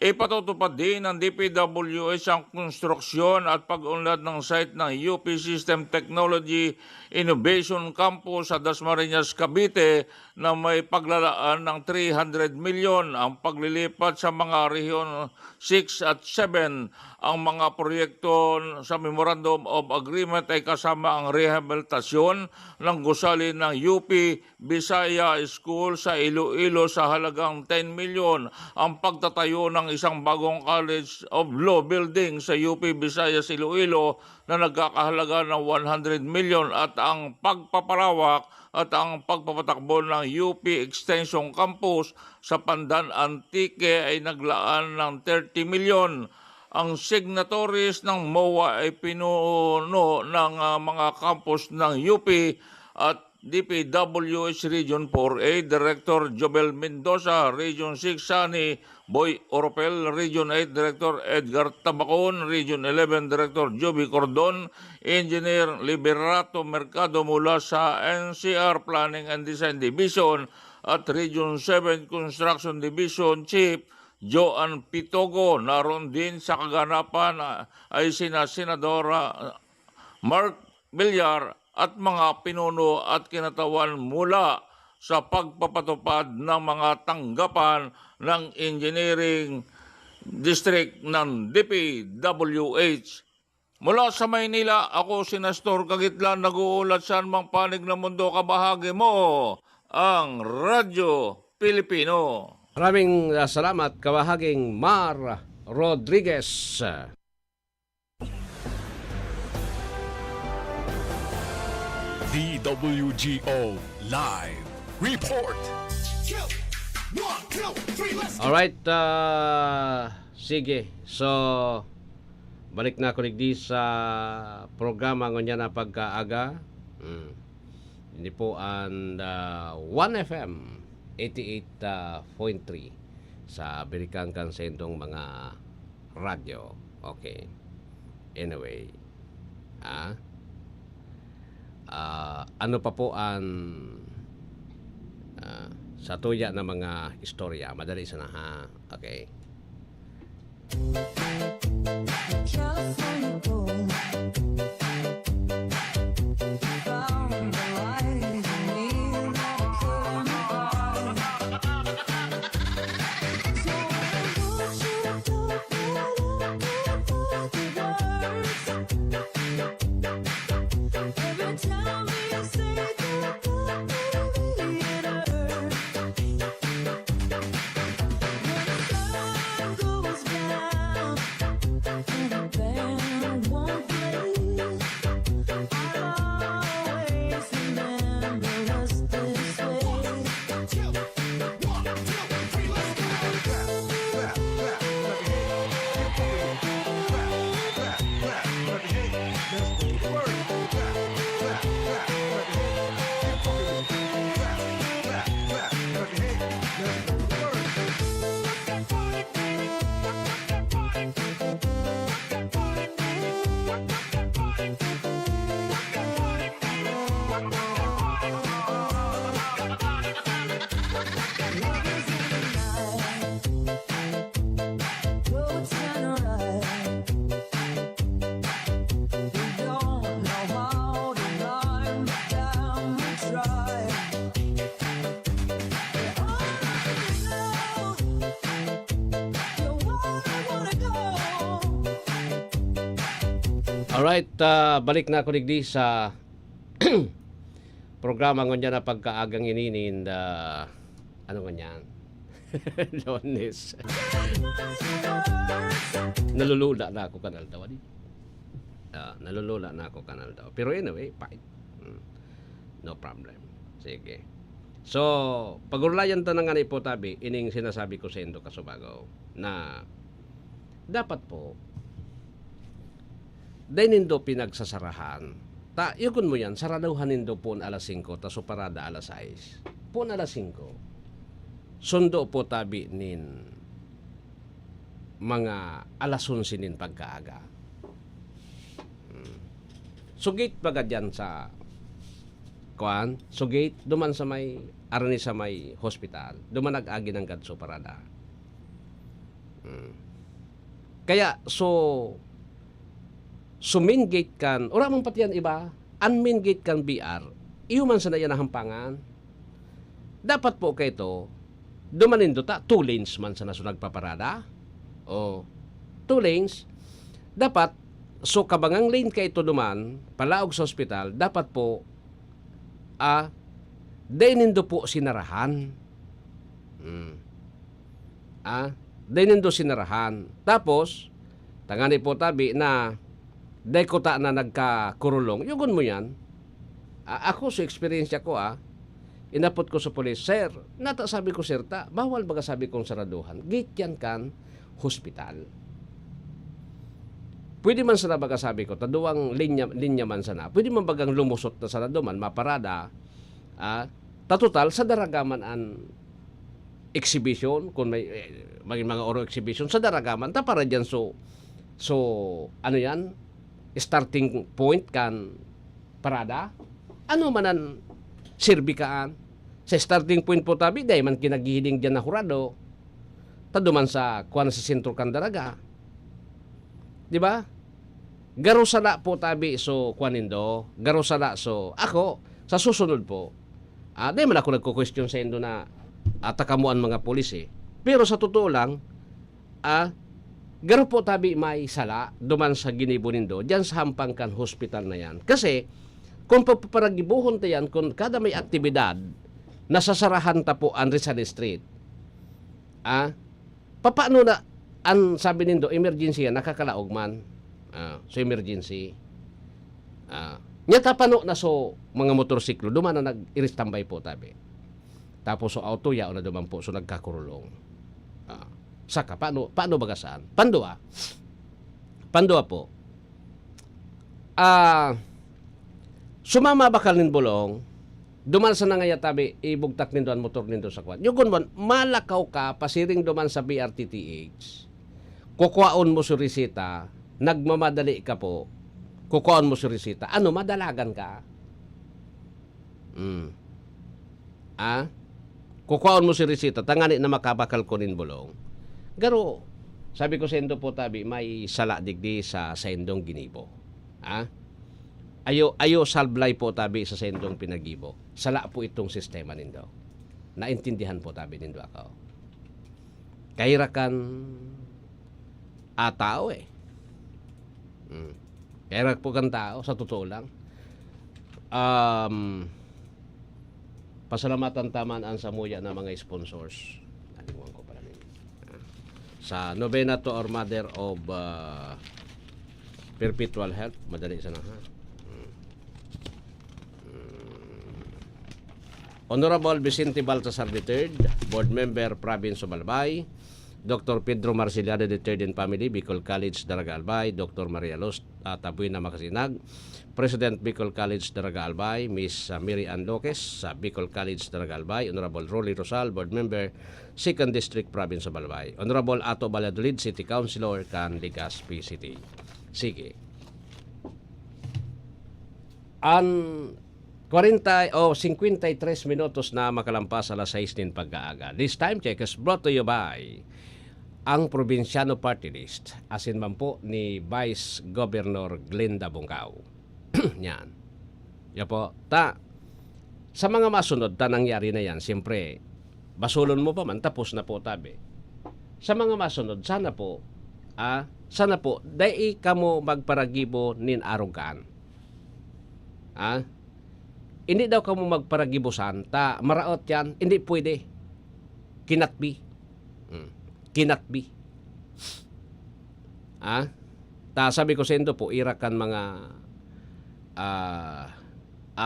Ipatutupad din ng DPWH ang konstruksyon at pag-unlad ng site ng UP System Technology Innovation Campus sa Dasmariñas, Cavite na may paglalaan ng 300 milyon. Ang paglilipat sa mga Region 6 at 7. Ang mga proyekto sa Memorandum of Agreement ay kasama ang rehabilitasyon ng gusali ng UP Bisaya School sa Iloilo sa halagang 10 milyon. Ang pagtatayo ng isang bagong College of Law building sa UP Visayas Iloilo na nagkakahalaga ng 100 milyon at ang pagpapalawak at ang pagpapatakbo ng UP Extension Campus sa Pandan Antique ay naglaan ng 30 milyon. Ang signatories ng MOA ay pinuno ng mga campus ng UP at DPWH Region 4A, Director Jobel Mendoza, Region 6 Sani Boy Oropel, Region 8 Director Edgar Tabacon, Region 11 Director Joby Cordon, Engineer Liberato Mercado mula sa NCR Planning and Design Division at Region 7 Construction Division Chief Joan Pitogo. Naroon din sa kaganapan ay sina Senadora Mark Villar at mga pinuno at kinatawan mula sa pagpapatupad ng mga tanggapan ng Engineering District ng DPWH. Mula sa Maynila, ako si Nestor Kagitla, nag-uulat sa anumang panig ng mundo. Kabahagi mo ang Radyo Pilipino. Maraming salamat, kabahaging Mar Rodriguez. DWGO Live Report. Alright, sige. So, balik na ko di sa programa ngonya na pagkaaga. Hindi po ang 1FM 88.3 sa Amerikang Kansentong mga radyo. Okay. Anyway, ano pa po ang sa tuya na mga istorya? Madali sana ha. Okay. Alright, balik na ako digdi sa programa ngon na pagkaagang ininin ano ngon Lones. Nalulula na ako kanal daw. Nalulula na ako kanal daw. Pero anyway, fine. No problem. Sige. So, pagurlayan ta nga ni po tabi, ining sinasabi ko sa Indo Kasubago na dapat po dahil nindo pinagsasarahan. Yukon mo yan, saradahan nindo po alas 5, taso parada alas 6. Po alas 5, sundo po tabi nin mga alas 11 nin pagkaaga. Sugit baga dyan sa kuan, sugit, duman sa may, arani sa may hospital, duman nag-agi ng gadso parada. Kaya, so main gate kan, ora mong patiyan iba, main gate kan BR, iyo man sa na yan hampangan. Dapat po kayo to, dumanin do ta, 2 lanes man sa naso nagpaparada. O, 2 lanes. Dapat, so kabangang lane kayo to duman, palaog sa hospital, dapat po, dahil po sinarahan. Dahil sinarahan. Tapos, tangani po tabi na, dahil ko ta na nagkakurulong, yugon mo yan. Ako sa experience ko inapot ko sa polis, sir, sabi ko sir, bawal baga sabi kong saraduhan. Gate yan kan, hospital. Pwede man sana baga sabi ko, taduang linya man sana. Pwede man bagang lumusot na saraduman, maparada, tatotal sa daragaman an exhibition, kung may mga oro exhibition, sa daragaman, para dyan so ano yan, starting point kan parada, ano manan sirbikaan sa starting point po tabi day man kinagihiling diyan na hurado taduman sa kuan sa sentro kan daraga, di ba? Garo sala po tabi so kuanindo, garo sala so ako sa susunod po day man ako nagko-question sa indo na takamuan mga pulis pero sa totoo lang garo po tabi may sala duman sa Ginibunindo diyan sa hampang kan hospital na yan. Kasi kung paparagibuhon ta yan, kung kada may aktibidad nasasarahan ta po ang Rizal Street, paano na ang sabi nindo emergency yan, nakakalaog man so emergency nyata pano na so mga motorsiklo duman na nag-iristambay po tabi, tapos so auto yao na duman po so nagkakurulong. Saka, paano bagasaan? Pandua po. Sumama bakal nin bulong, duman sa nangayatabi, ibugtak nindo ang motor nindo sa kwan. Yung kunwan, malakaw ka, pasiring duman sa BRTTH, kukuaon mo si resita, nagmamadali ka po, kukuaon mo si resita, madalagan ka? Kukuaon mo si resita, tangani na makabakal ko nin bulong. Garo, sabi ko sa Indo po tabi, may sala digdi sa Sendong Ginibo. Ayo salblay po tabi sa Sendong Pinagibo. Sala po itong sistema nindo. Naintindihan po tabi nindo ako. Kahirakan tao Kahirak po kan tao, sa totoo lang. Pasalamatan taman ang samuya na mga sponsors. Nalimuan ko pala nila. Sa Novena to our Mother of Perpetual Health, madali sana Honorable Vicente Baltasar III, Board Member, Province of Albay, Dr. Pedro Marciliano III and Family, Bicol College, Daraga Albay, Dr. Maria Luz Tabuina Makasinag, President Bicol College, Daraga Albay, Miss Mary Ann Loques, sa Bicol College, Daraga Albay, Honorable Rolly Rosal, Board Member, 2nd District, Province of Albay, Honorable Ato Valladolid, City Councilor, Can Legazpi City. Sige. 53 minutos na makalampas alas 6 din pag-aaga. This time check is brought to you by ang Probinsyano Party List, asin man po ni Vice Governor Glenda Bungao. Yan. Yan po. Sa mga masunod, nangyari na yan, siyempre, basulon mo pa man, tapos na po tabi. Sa mga masunod, sana po, sana po, dai kamo magparagibo nin arugan. Hindi daw kamo magparagibosan, ta maraot yan, hindi pwede. Cannot be. Cannot be. Ta sabi ko sa indo po, irakan mga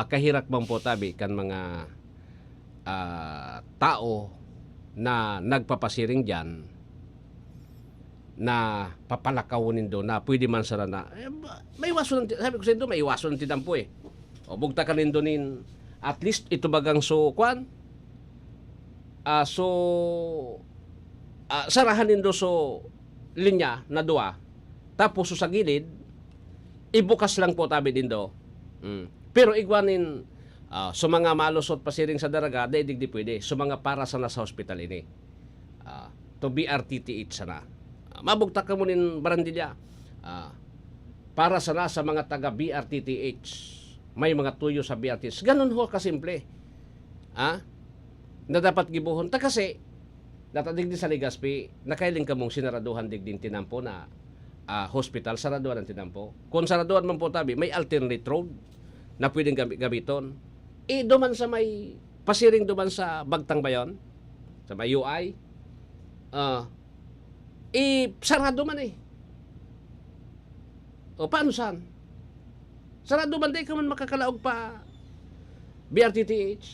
kahirak bang po tabi kan mga tao na nagpapasiring dyan na papalakawin do na pwede man sara na may iwason, sabi ko sa indo, may iwason tidampo eh. O bugta ka nindo nin at least ito bagang so kwan sarahan nindo so linya na dua tapos so sa gilid ibukas lang po tabi dindo. Pero igwanin so mga malusot pasiring sa daraga daidig di pwede so mga para sana sa hospital ini to BRTTH sana mabugta ka mo nin barandilya para sana sa mga taga BRTTH may mga tuyo sa BRTTH ganun ho kasimple na dapat gibuhon ta kasi natadigdi sa Legazpi nakailing ka mong sinaraduhan digding tinampo na hospital saraduhan ang tinampo kung saraduhan man po tabi may alternate road na pwedeng gamiton duman sa may pasiring duman sa Bagtang Bayon sa may UI sarado man o paano saan sarado man di ka man makakalaog pa BRTTH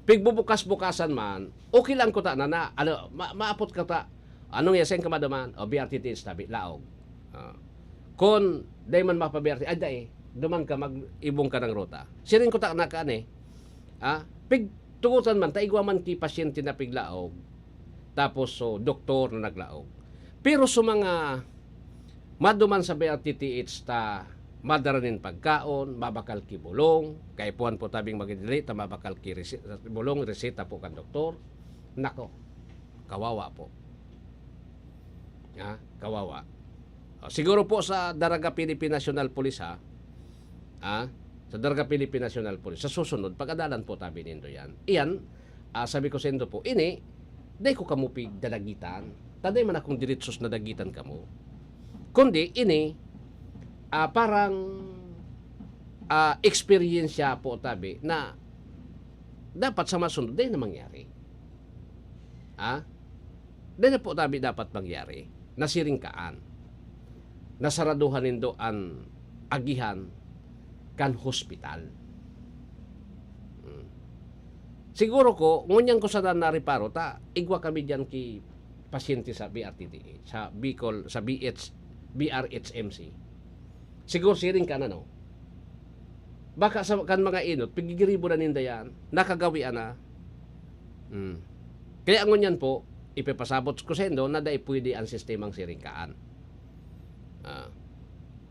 pigbubukas-bukasan man okay lang ko ta na maapot ka ta anong yasen ka madaman o BRTTH tabi laog kon day man mapa-BRT ay day duman ka mag-ibong ka ng ruta siring ko ta na ka pigtugutan man taigwa man ki pasyente na piglaog tapos so doktor na naglaog pero so mga maduman sa BRTTH ta madaranin pagkaon mabakal ki bulong kay puan po tabing magidili ta mabakal ki bulong reseta po kan doktor nako kawawa po kawawa siguro po sa Daraga Philippine National Police sa Daraga Philippine National Police sa susunod pagadalan po tabi nindo yan iyan sabi ko sa indo po ini day ko kamupig dadagitan taday man akong diretsos na dagitan kamo kundi ini parang experience po tabi na dapat sa masunod day na mangyari day na po tabi dapat mangyari nasiringkaan nasaraduhan nindo an agihan kan hospital siguro ko ngunyang ko sa nariparo ta igwa kami diyan ki pasyente sa BRTTH sa Bicol sa BRHMC siguro siring ka na no baka sa kan mga inot pigigiribo na ninda yan nakagawian na kaya ngunyan po ipapasabot ko sendo na dai pwede ang sistemang siringkaan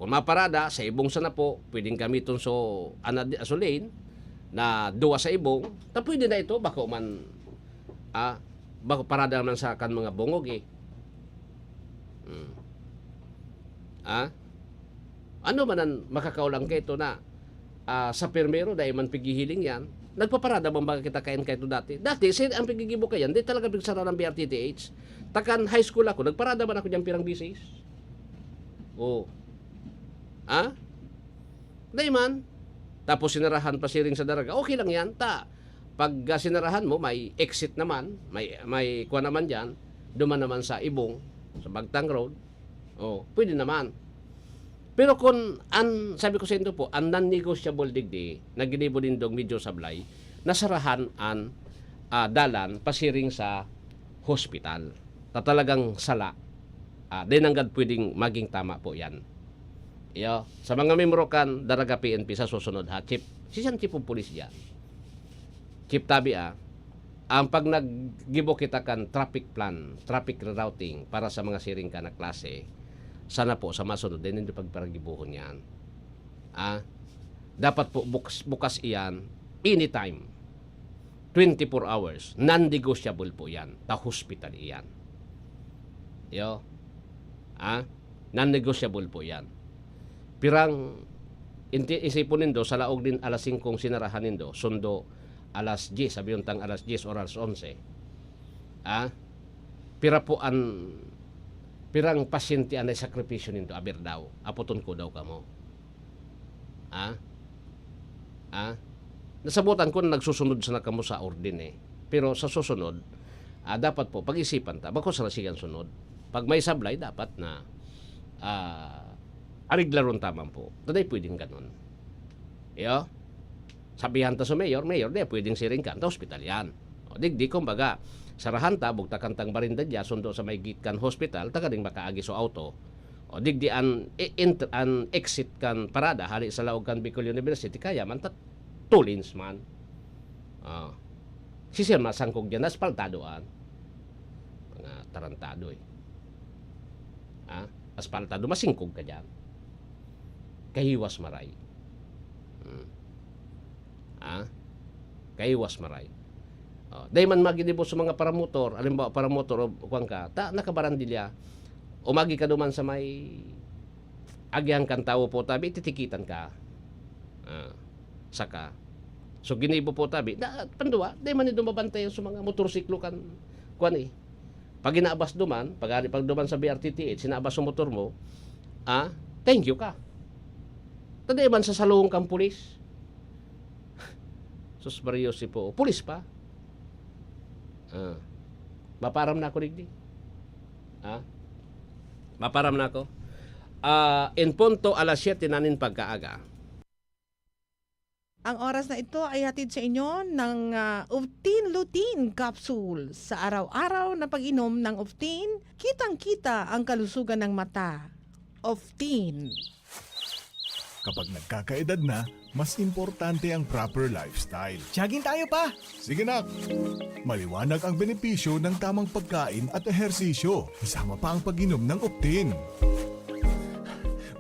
kung maparada sa ibong sana po pwedeng gamiton so lane na duwa sa ibong ta pwede na ito bako man bako parada man sa kan mga bungog ano man ang makakaulang kaito na sa permero dahil man pigihiling yan nagpaparada bang baga kita kain kaito dati ang pigigibo kayan di talaga pigsara ng BRTTH takan high school ako nagparada man ako dyan pirang bisis dahil man tapos sinarahan pa siring sa daraga okay lang yan pag sinarahan mo may exit naman may kuha naman dyan duman naman sa ibong sa Bagtang Road pwede naman pero kung sabi ko sa inyo po ang non-negotiable digdi na ginibo din dong medyo sablay nasarahan ang dalan pasiring sa hospital talagang sala din hanggang pwedeng maging tama po yan sa mga membro kan Daraga PNP sa susunod chief siyan chief of police yan chief tabi ang pag naggibo kita kan traffic plan traffic rerouting para sa mga siring ka na klase sana po sa masunod din hindi pagparagibuhon yan dapat po bukas iyan anytime 24 hours non-negotiable po yan hospital iyan non-negotiable po yan pirang isipon nindo sa laog din alas 5 sinarahan nindo sundo alas 10, sabi yung tang alas 10 o alas 11. Pira po pirang pasyente anay sakripisyo ninto aber daw. Apoton ko daw kamo. Nasabutan ko na nagsusunod sa nakamo sa ordin eh. Pero sa susunod, dapat po pag-isipan ta, bako sa nasigan sunod. Pag may sablay, dapat na ariglaron tamang po. Taday pwedeng ganon. Yo? Sabihan ta sa mayor, di pwedeng siringkan ta hospital yan. O digdi kumbaga, sarahan ta, bugta kantang barinda dya, sundo sa may gitkan hospital, taga ding makaagi so auto. O digdi an exit kan parada, hali sa laog kan Bicol University, kaya man ta tulins man. Sisir masangkog dyan, aspaltadoan. Mga tarantado eh. Aspaltado, masingkog ka dyan. Kahiwas maray. Kahiwas maray. Dahil man magidibo sa mga paramotor, alimbawa paramotor o kuwan ka, nakabarandilya, umagi ka duman sa may agyan kan tao po tabi, titikitan ka. Saka. So ginibo po tabi, panduwa, dahil man dumabantay sa mga motorsiklo kan, kuwan eh. Pag inaabas duman, pag duman sa BRTTH, sinaabas sa motor mo, thank you ka. Taday man sa salong kang pulis. Sus Mario si po, pulis pa. Maparam na ako digdi. Maparam na ako. In punto alas 7 nanin pagkaaga. Ang oras na ito ay hatid sa inyo ng Uftin Lutein Capsule. Sa araw-araw na pag-inom ng Uftin, kitang-kita ang kalusugan ng mata. Uftin. Kapag nagkakaedad na, mas importante ang proper lifestyle. Jogging tayo pa! Sige nak! Maliwanag ang benepisyo ng tamang pagkain at ehersisyo, kasama pa ang pag-inom ng Optin.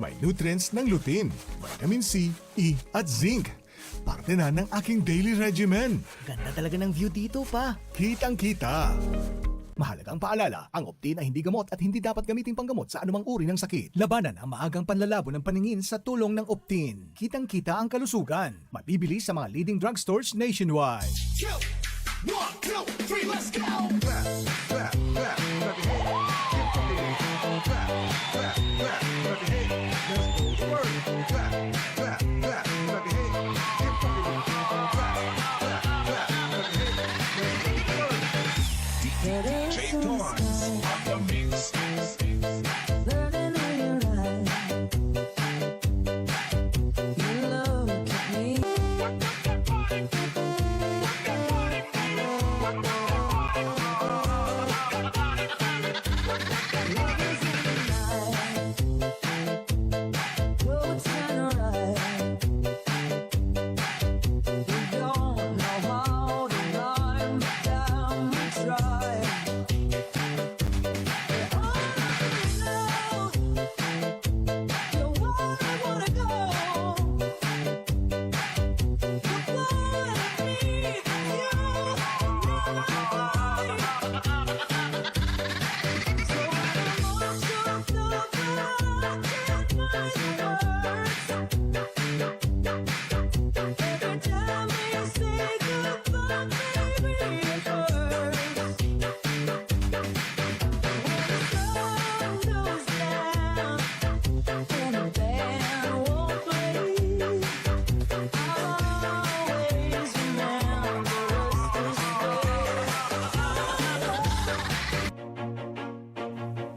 May nutrients ng lutein, vitamin C, E at zinc. Parte na ng aking daily regimen. Ganda talaga ng view dito pa. Kitang-kita. Mahalagang paalala, ang Optin ay hindi gamot at hindi dapat gamitin panggamot sa anumang uri ng sakit. Labanan ang maagang panlalabo ng paningin sa tulong ng Optin. Kitang-kita ang kalusugan. Mabibili sa mga leading drugstores nationwide. 1, 2, 3, let's go!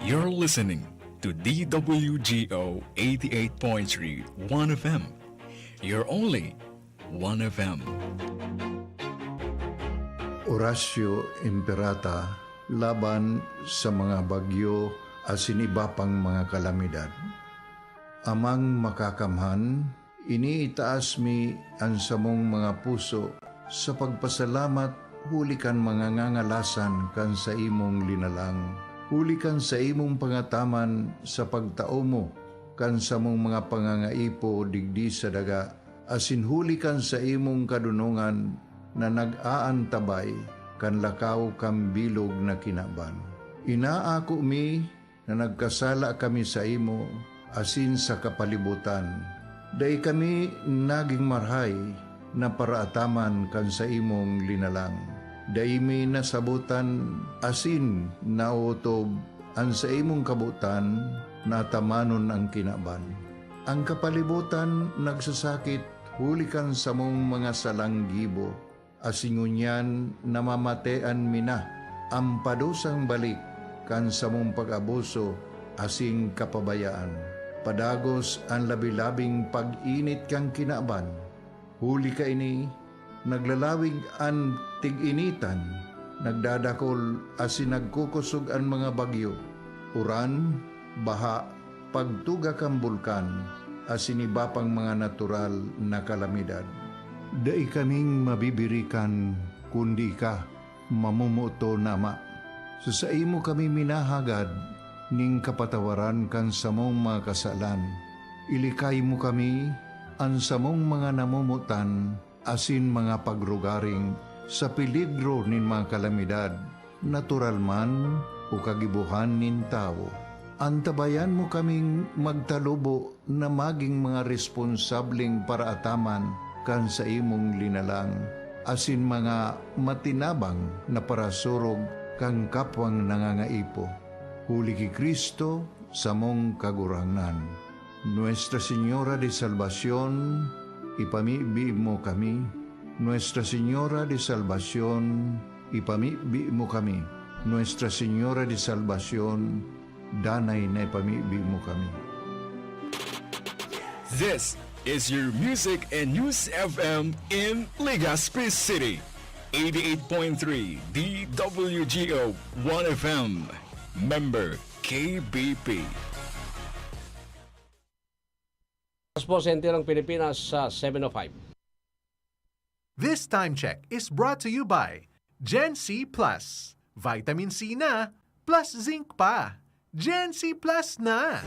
You're listening to DWGO 88.3 1FM. You're only 1FM. Horacio Imperata laban sa mga bagyo at siniba pang mga kalamidad. Amang makakamhan, iniitaas mi ang samong mga puso sa pagpasalamat huli kan mga ngangalasan kan sa imong linalang. Huli kan sa imong pangataman sa pagtao mo kan sa mong mga pangangaipo digdi sa daga. Asin huli kan sa imong kadunungan na nag-aantabay kan lakaw kam bilog na kinaban. Inaako mi na nagkasala kami sa imo asin sa kapalibutan. Day kami naging marhay na paraataman kan sa imong linalang. Daimi nasabutan asin nautob ang sa imong kabutan natamanon ang kinaban. Ang kapalibutan nagsasakit hulikan sa mong mga salanggibo. Asingunyan namamatean mina ang padusang balik kan sa mong pag-abuso asing kapabayaan. Padagos ang labi-labing pag-init kang kinaban. Huli ka ini, naglalawig ang tig-initan, nagdadakol asin nagkukusog ang mga bagyo. Uran, baha, pagtuga kang bulkan, asin iba pang mga natural na kalamidad. Dai kaming mabibirikan, kundi ka, mamumuto nama. Sa imo kami minahagad, ning kapatawaran kan sa mong mga kasalan. Ilikay mo kami, ang sa mong mga namumutan, asin mga pagrugaring, sa peligro nin mga kalamidad, natural man o kagibuhan nin tao. Antabayan mo kaming magtalubo na maging mga responsabling paraataman kan sa imong linalang, asin mga matinabang na parasurog kang kapwang nangangaipo. Huli ki Kristo sa mong kagurangan. Nuestra Señora de Salvación, ipamibi mo kami. Nuestra Señora de Salvación, ipamibi mo kami. Nuestra Señora de Salvación, danay na ipamibi mo kami. This is your Music and News FM in Legazpi City. 88.3 DWGO 1FM. Member KBP. Po sa Entirang Pilipinas sa 7:05. This time check is brought to you by Gen C Plus. Vitamin C na, plus zinc pa. Gen C Plus na!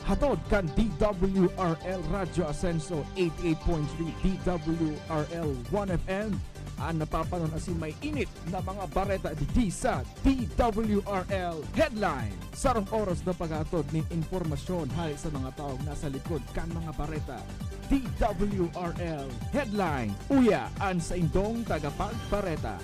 Hatod kan DWRL Radyo Asenso 88.3 DWRL 1FM. Ang napapanon asin may init na mga bareta di sa DWRL Headline. Sarong oras na pag-atod ng informasyon hali sa mga taong nasa likod kan mga bareta. DWRL Headline. Uya an sa indong tagapagbareta.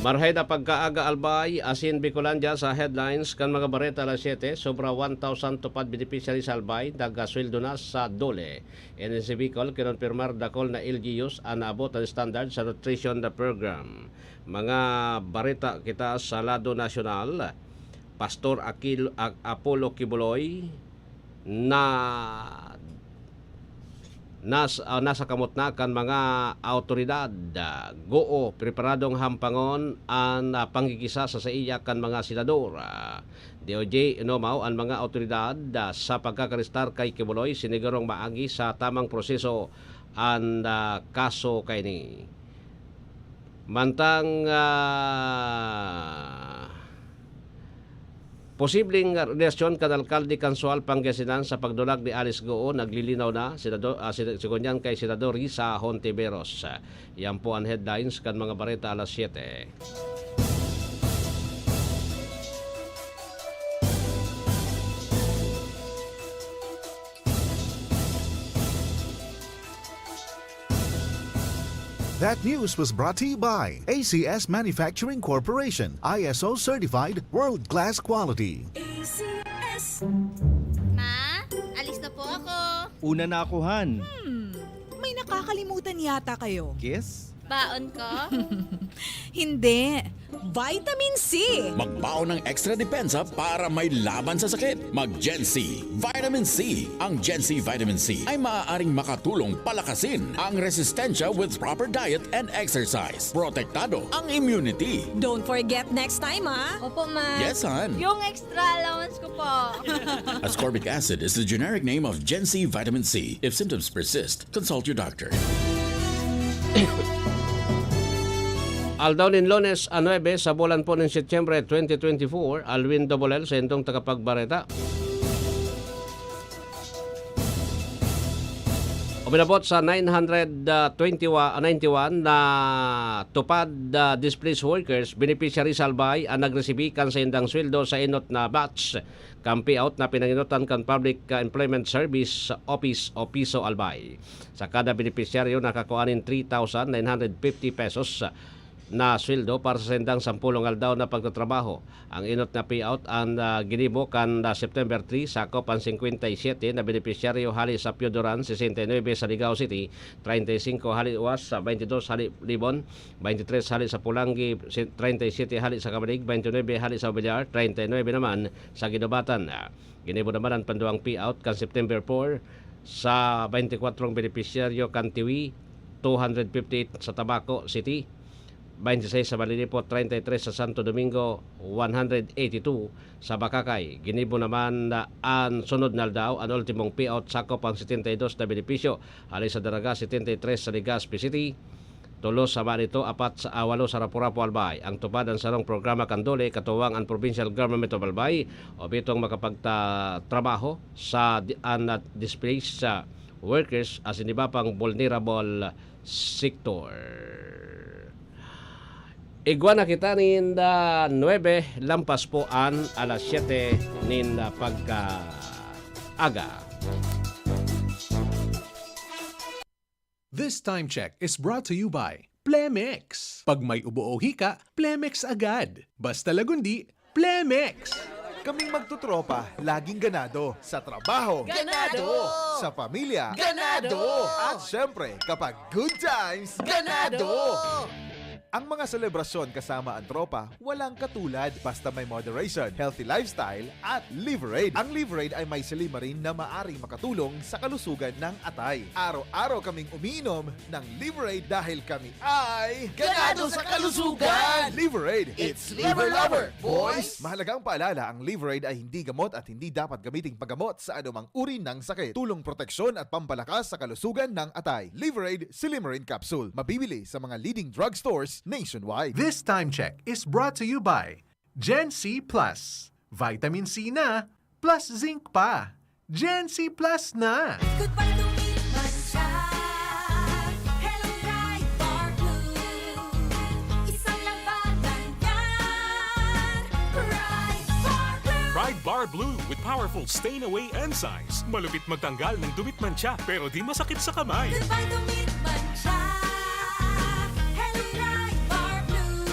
Marhay na pagkaaga albay, asin Bicolandia sa headlines kan mga bareta alas 7, sobra 1,000 tupad beneficiaries albay, nagkasweldo na sa dole. NNC Bicol, kinonfirmar dakol na LGUs ang naabot ang standard sa nutrition program. Mga bareta kita sa lado nasyonal, Pastor Apollo Kibuloy, nasa kamot na kan mga autoridad. Goo, preparadong hampangon ang pangkikisa sa iya kan mga senador. DOJ inumaw ang mga autoridad sa pagkakaristar kay Kibuloy sinigurong maagi sa tamang proseso ang kaso kay ni. Mantang posibleng relasyon kan alkalde Kansual Pangasinan sa pagdulag ni Alice Goo naglilinaw na sigunyan kay Senador Risa Hontiveros. Yan po ang headlines kan mga bareta alas 7. That news was brought to you by ACS Manufacturing Corporation, ISO certified world-class quality. ACS. Ma, alis na po ako. Una na ako, Han. May nakakalimutan yata kayo. Kiss? Baon ko? Hindi. Vitamin C! Magbaon ng extra depensa para may laban sa sakit. Mag-Gen C. Vitamin C. Ang Gen C Vitamin C ay maaaring makatulong palakasin ang resistensya with proper diet and exercise. Protektado ang immunity. Don't forget next time, ha? Opo, Ma. Yes, hon. Yung extra allowance ko po. Ascorbic acid is the generic name of Gen C Vitamin C. If symptoms persist, consult your doctor. Aldaw nin Lunes a 9 sa bulan po ng Setyembre 2024, Alwin Dobolel sa indong tagapagbareta. Umilabot sa 991 na tupad displaced workers, beneficiary salbay ang nagresibikan sa indang sweldo sa inot na batch kampi out na pinanginutan kan Public Employment Service Office o Piso Albay. Sa kada beneficiaryo nakakuanin 3,950 pesos na sweldo para sa sendang 10 aldaw na pagtatrabaho. Ang inot na payout ang ginibo kan September 3 sakop ang 57 na beneficiaryo hali sa Piodoran, 69 sa Ligao City, 35 hali Uwas, 22 hali Libon, 23 hali sa Pulangi, 37 hali sa Kamalig, 29 hali sa Obilyar, 39 naman sa Ginobatan. Ginibo naman ang panduang payout kan September 4 sa 24 beneficiaryo kan Tiwi, 258 sa Tabaco City, 26 sa Balilipo, 33 sa Santo Domingo, 182 sa Bakakay. Ginibo naman na ang sunod na aldaw, ang ultimong payout sakop ang 72 na benepisyo. Hali sa Daraga, 73 sa Legazpi City, 3 sa Manito, 4 sa 8 sa Rapurapo Albay. Ang tupad ang sarong programa Kandole, katuwang ang Provincial Government of Albay, o bitong makapagtrabaho sa displaced workers as inibapang vulnerable sector. Iguana kita ninda 9 lampas po an alas 7 ninda pagka-aga. This time check is brought to you by Plemex. Pag may ubo o hika, Plemex agad. Basta lagundi, Plemex. Kaming magtutropa, laging ganado. Sa trabaho, Ganado! Sa pamilya, Ganado! At syempre, kapag good times, Ganado! Ang mga selebrasyon kasama ang tropa, walang katulad basta may moderation, healthy lifestyle, at Liverade. Ang Liverade ay may silimarin na maaring makatulong sa kalusugan ng atay. Araw-araw kaming umiinom ng Liverade dahil kami ay Ganado sa kalusugan! Liverade, It's Liver Lover, boys! Mahalagang paalala, ang Liverade ay hindi gamot at hindi dapat gamiting paggamot sa anumang uri ng sakit. Tulong proteksyon at pampalakas sa kalusugan ng atay. Liverade Silimarin Capsule. Mabibili sa mga leading drugstores nationwide. This time check is brought to you by Gen C Plus. Vitamin C na, plus zinc pa. Gen C Plus na! Goodbye to me, Mancha. Hello, Pride Bar Blue. Isang labanan yan. Pride Bar Blue. Pride Bar Blue with powerful stain-away enzymes. Malupit magtanggal ng dumit mancha pero di masakit sa kamay. Goodbye to me, Mancha. Hello, Pride Bar Blue.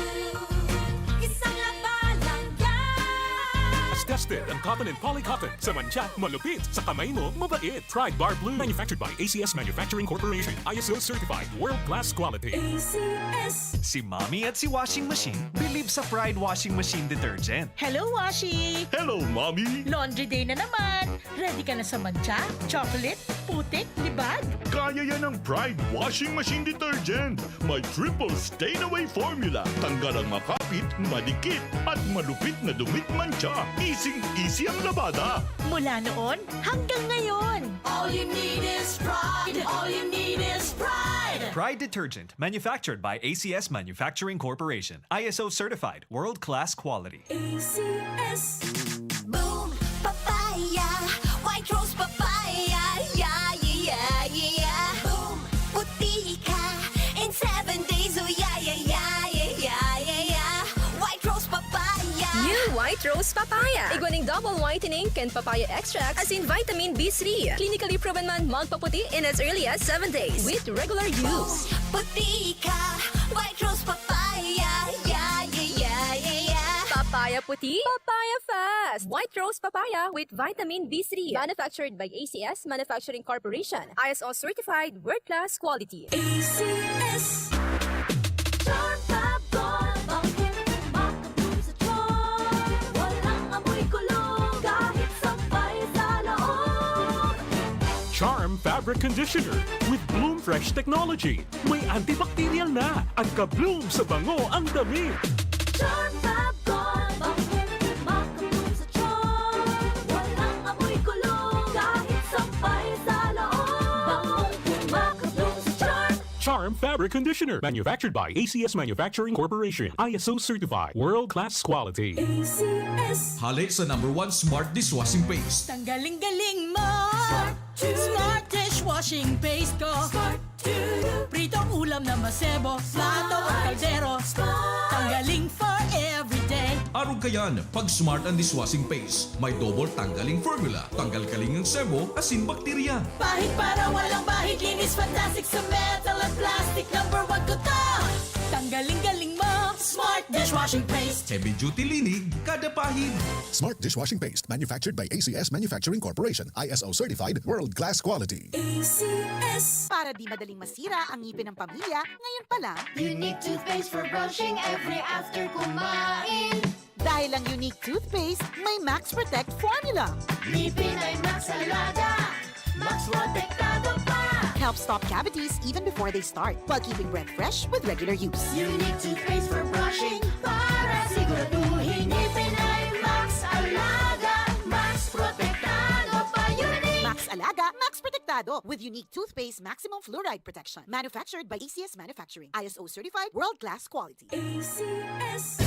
Isang labanan yan. As tested ang cotton and polycotton. Sa mancha, malupit. Sa kamay mo, mabait. Pride Bar Blue. Manufactured by ACS Manufacturing Corporation. ISO certified. World-class quality. ACS. Si Mommy at si Washing Machine believe sa Pride Washing Machine Detergent. Hello, Washi! Hello, Mommy! Laundry day na naman! Ready ka na sa mancha, chocolate, putik, libag? Kaya yan ang Pride Washing Machine Detergent. May triple stain-away formula. Tanggal ang makapit, madikit, at malupit na dumit mancha. Easy ang labada. Mula noon hanggang ngayon. All you need is pride. All you need is pride. Pride Detergent, manufactured by ACS Manufacturing Corporation. ISO certified, world-class quality. ACS. Boom, papaya. White rose papaya. Yeah, yeah, yeah. Boom, puti ka. In 7 days, oh yeah, yeah, yeah, yeah, yeah, yeah. White rose papaya. New White Rose Papaya. Iguaning double whitening and papaya extract as in vitamin B3. Clinically proven man magpaputi in as early as 7 days with regular use. Puti ka. White rose papaya. Yeah, yeah, yeah, yeah, yeah. Papaya puti, papaya fast. White Rose Papaya with vitamin B3. Manufactured by ACS Manufacturing Corporation. ISO certified, world-class quality. ACS. Charm Fab Gold. Bakit makatulong sa tiyan? Walang amoy kulong kahit sampay sa loob. Charm Fabric Conditioner with Bloom Fresh Technology. May antibacterial na at ka-bloom sa bango ang damit. Charm Fab Gold. Bakit makatulong sa tiyan? Walang amoy kulong kahit sampay sa loob. Makatulong sa Charm. Charm Fabric Conditioner. Manufactured by ACS Manufacturing Corporation. ISO certified. World-class quality. ACS. Hali sa #1 Smart Dishwashing Paste. Tanggaling-galing mo! Smart Dishwashing dishwashing paste ko. Smart to do. Pritong ulam na masebo. Plato o kaldero. Tanggaling for everyday. Arog kayan, pag Smart and Dishwashing Paste, may double tanggaling formula. Tanggal kaling ng sebo, asin bakterya. Bahid para walang bahid. Linis fantastic sa metal at plastic. Number 1 ko to. Tanggaling-galing mo. Smart dishwashing paste. Heavy duty linig, kada pahid. Smart Dishwashing Paste, manufactured by ACS Manufacturing Corporation, ISO certified, world-class quality. ACS. Para di madaling masira ang ngipin ng pamilya, ngayon pa lang, Unique toothpaste for brushing every after kumain. dahil ang unique toothpaste, may Max Protect formula. Ngipin ay Max Alaga, Max Protektado pa. Helps stop cavities even before they start, while keeping breath fresh with regular use. Unique toothpaste for brushing para siguraduhin ngipin ay Max Alaga, Max Protektado pa. Unique! Max Alaga, Max Protectado with unique toothpaste maximum fluoride protection. Manufactured by ACS Manufacturing. ISO certified, world-class quality. ACS.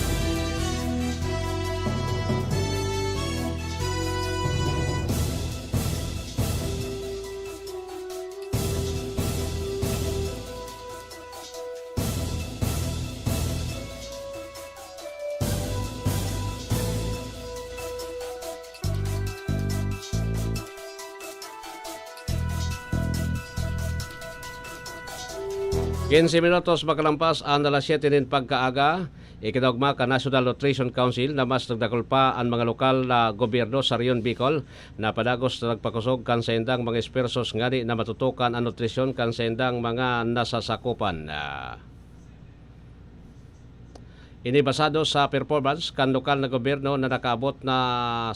Quince minutos makalampas ang alas 7 nin pagkaaga, ikidagma ka National Nutrition Council na mas nagdakol pa ang mga lokal na gobyerno sa Riyon Bicol na padagos na nagpakusog kan sa indang mga espersos ngani na matutukan ang nutrisyon kan sa indang mga nasasakupan. Inibasado sa performance kan lokal na gobyerno na nakaabot na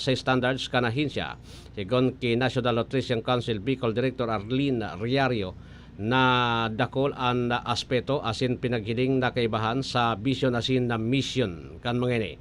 sa standards kan ahinsya. Sigon ki National Nutrition Council Bicol Director Arlene Riario na dakol ang aspeto asin pinaghiling na kaibahan sa vision asin na mission kan mga ini.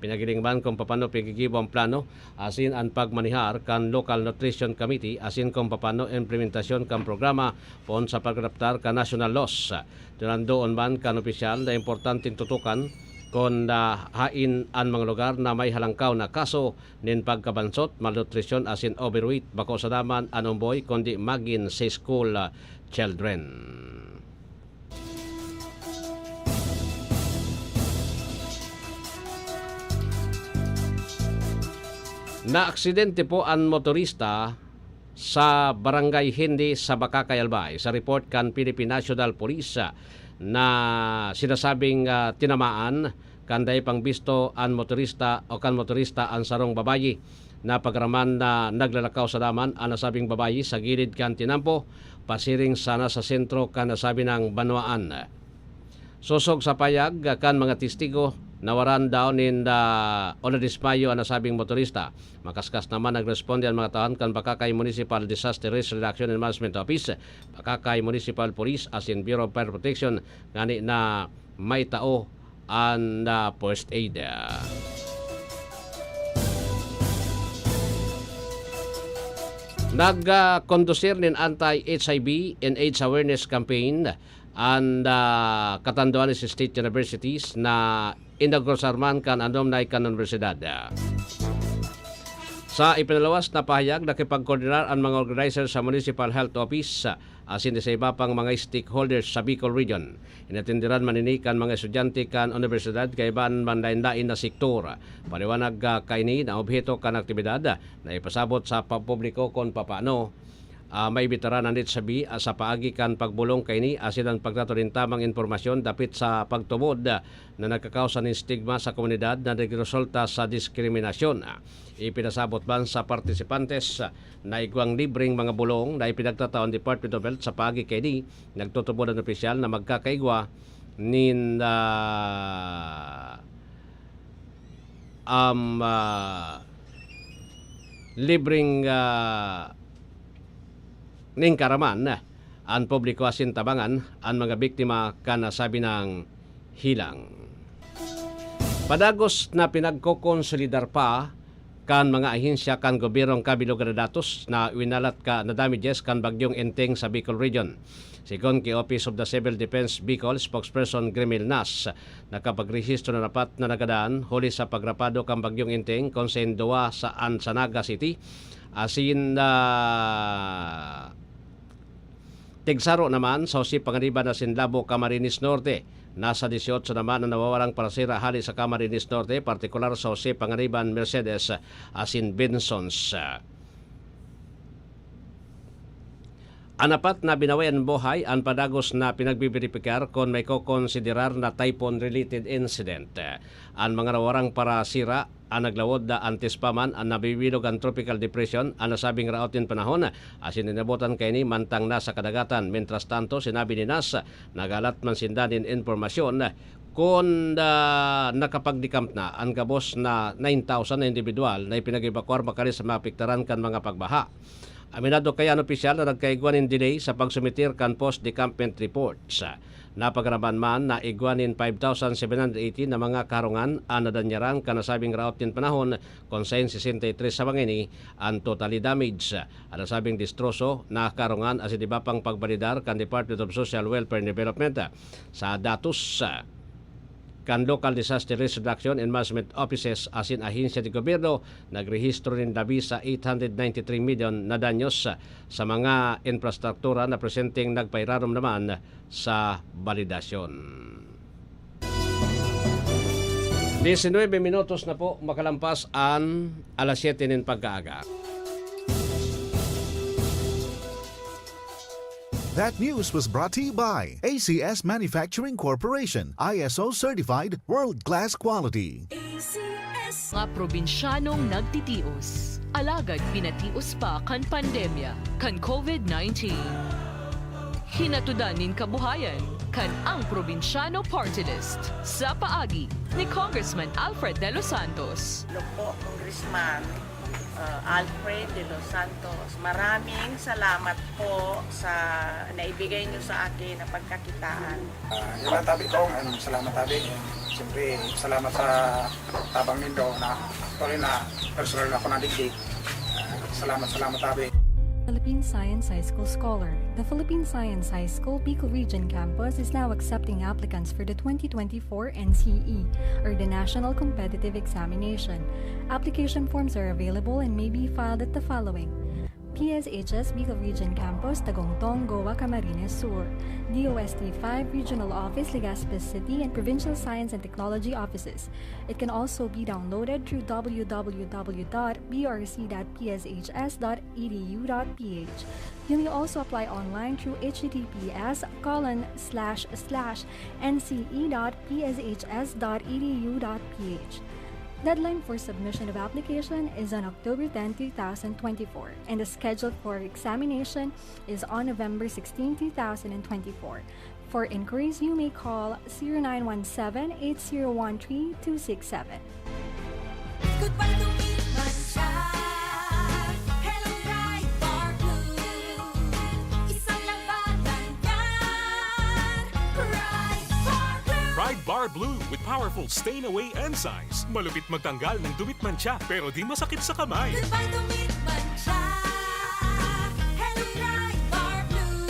Pinaghiling man kung paano pigigibo ang plano asin ang pagmanihar kan Local Nutrition Committee asin kung paano implementasyon kan programa pon sa pagradaptar kan national laws. Doon man kan opisyal na importanteng tutukan kung hain ang mga lugar na may halangkaw na kaso nin pagkabansot, malnutrisyon asin overweight bako sa daman anong boy kundi magin sa school children. Na-aksidente po ang motorista sa Barangay Hindi sa Bakakay, Albay. Sa report kan Philippine National Police na sinasabing tinamaan kanday pangbisto ang motorista o kan motorista ang sarong babayi na pagraman na naglalakaw sa daman ang nasabing babayi sa gilid kan tinampo pasiring sana sa sentro kan nasabi ng banwaan. Susog sa payag kan mga testigo nawaran daw nin o nadismayo ang nasabing motorista. Makaskas naman nagresponde ang mga taon kan Bakakay Municipal Disaster Risk Reduction and Management Office, Bakakay Municipal Police as in Bureau of Fire Protection ngani na may tao ang first aid. Nag-kondusir nin anti-HIV and AIDS awareness campaign and Catanduanes State Universities na inagrosarman kan anom na ikan universidad. Sa ipinalawas na pahayag, nakipag-coordinar ang mga organizer sa Municipal Health Office asin sa iba pang mga stakeholders sa Bicol Region. Inatindiran maninikan mga estudyante kan universidad kay ban manlain-lain na sektor. Paliwanag kaini na objeto kan aktibidad na ipasabot sa pampubliko kung papaano may bitaranan dit sabi sa paagi kan pagbulong kaini asin ang pagtrato din tamang informasyon dapit sa pagtubod na nagkakausa ng stigma sa komunidad na nagresulta sa diskriminasyon. Ipinasabot ban sa partisipantes na igwang libreng mga bulong na ipinagtataon Department of Health sa paagi kaini nagtutubod ang opisyal na magkakaigwa nin libreng ning karaman ang publiko asin tabangan ang mga biktima kana sabi ng hilang. Padagos na pinagkokonsolidar pa kan mga ahinsya kan gobyernong kabilugan na datos na winalat ka na damages kan bagyong Enteng sa Bicol Region. Sigon kay Office of the Civil Defense Bicol spokesperson Grimil Nas, nakapagrehistro na dapat na nagadaan huli sa pagrapado kan bagyong Enteng konsen duwa sa Ansanaga City asin Tigsaro naman sa Jose Panganiban na Sinlabo, Camarines Norte. Nasa 18 naman ang nawawalang parasira hali sa Camarines Norte, partikular sa Jose Panganiban, Mercedes, Asin Bensons. Anapat na binawayan buhay ang padagos na pinagbibiripikar kung may kokonsiderar na typhoon-related incident. Ang mga nawarang parasira ang naglawod na antispaman ang nabibilog ang tropical depression ang nasabing raotin panahon asin inabutan kay ni mantang nasa kadagatan. Mientras tanto, sinabi ni Nas nagalat man sindanin informasyon kung nakapagdikamp na ang gabos na 9,000 na individual na ipinag-evacuar makari sa mapiktaran kan mga pagbaha. Aminado kaya ang opisyal na nagkaigwanin delay sa pagsumitir kan post-decampment reports. Napagaraman man na igwanin 5,718 na mga karungan ang nadanyarang kanasabing raotin panahon kung 63 sa mangini ang totally damage. Ang nasabing distroso na karungan as idibapang pagbalidar kan Department of Social Welfare and Development sa datos kan Local Disaster Risk Reduction and Management Offices asin ahensya de gobyerno nagrehistro rin labi sa 893 million na danyos sa mga infrastruktura na presenteng nagpairarom naman sa validasyon. 19 minutos na po makalampas ang alas 7 ng pagkaaga. That news was brought to you by ACS Manufacturing Corporation, ISO certified world-class quality. Mga probinsyanong nagtitios, alagad pinatios pa kan pandemya, kan COVID-19. Hinatudanin kabuhayan, kan ang probinsyano party list sa paagi ni Congressman Alfred De Los Santos. Hello po, Congressman Alfred De Los Santos. Maraming salamat po sa naibigay niyo sa akin na pagkakitaan. Yung tabi ko, salamat tabi. Siyempre, salamat sa tabang nindo na tuloy na personal na ako nadigdig. Salamat tabi. Philippine Science High School Scholar. The Philippine Science High School Bicol Region Campus is now accepting applicants for the 2024 NCE, or the National Competitive Examination. Application forms are available and may be filed at the following: PSHS Bicol Region Campus, Tagongtong, Goa, Camarines Sur. DOST 5 Regional Office, Legazpi City, and Provincial Science and Technology Offices. It can also be downloaded through www.brc.pshs.edu.ph. You may also apply online through https://nce.pshs.edu.ph. Deadline for submission of application is on October 10, 2024, and the schedule for examination is on November 16, 2024. For inquiries, you may call 0917-8013-267. Goodbye to Mancha. Hello, Bright Bar Blue. Isang labanan yan. Bright Bar Blue. Pride Bar Blue with powerful stain-away enzymes. Malupit magtanggal ng dumit mancha pero di masakit sa kamay. Goodbye to Mancha. Hello, Bright Bar Blue.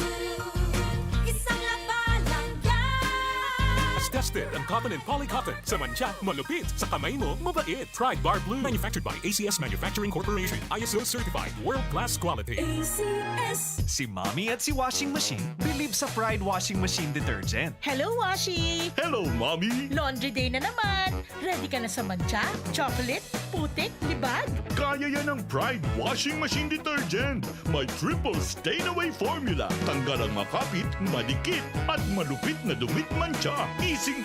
Isang labanan yan. As tested ang cotton and polycotton. Sa mancha, malupit. Sa kamay mo, mabait. Pride Bar Blue. Manufactured by ACS Manufacturing Corporation. ISO certified world-class quality. ACS. Si Mommy at si Washing Machine believe sa Pride Washing Machine Detergent. Hello, Washi! Hello, Mommy! Laundry day na naman! Ready ka na sa mancha, chocolate, putik, libag? Kaya yan ang Pride Washing Machine Detergent. May triple stain-away formula. Tanggal ang makapit, madikit, at malupit na dumit mancha. Easy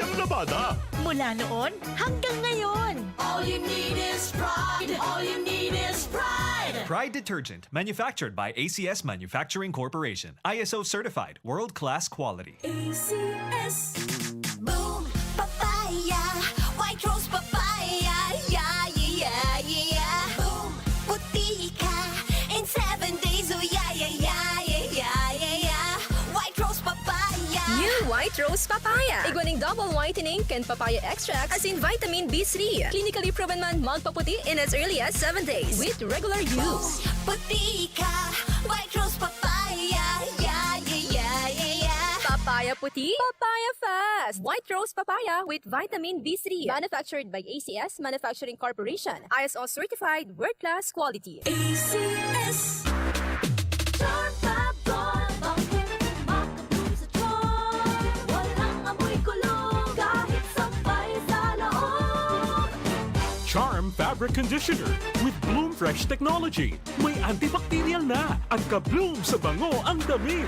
ang labada. Mula noon hanggang ngayon. All you need is pride. All you need is pride. Pride Detergent, manufactured by ACS Manufacturing Corporation. ISO certified world-class quality. ACS. Boom, papaya. White rose papaya. Yeah, yeah, yeah. Boom, puti ka. In 7 days, oh yeah, yeah, yeah, yeah, yeah, yeah. White rose papaya. New White Rose Papaya. Igwaning double whitening and papaya extract as in vitamin B3. Clinically proven man magpaputi in as early as 7 days with regular use. Puti ka. White rose papaya. Yeah, yeah, yeah, yeah, yeah. Papaya puti, papaya fast. White Rose Papaya with vitamin B3. Manufactured by ACS Manufacturing Corporation. ISO certified world-class quality. ACS. Torta Ball, Fabric Conditioner with Bloom Fresh Technology. May antibacterial na at ka-bloom sa bango ang damit.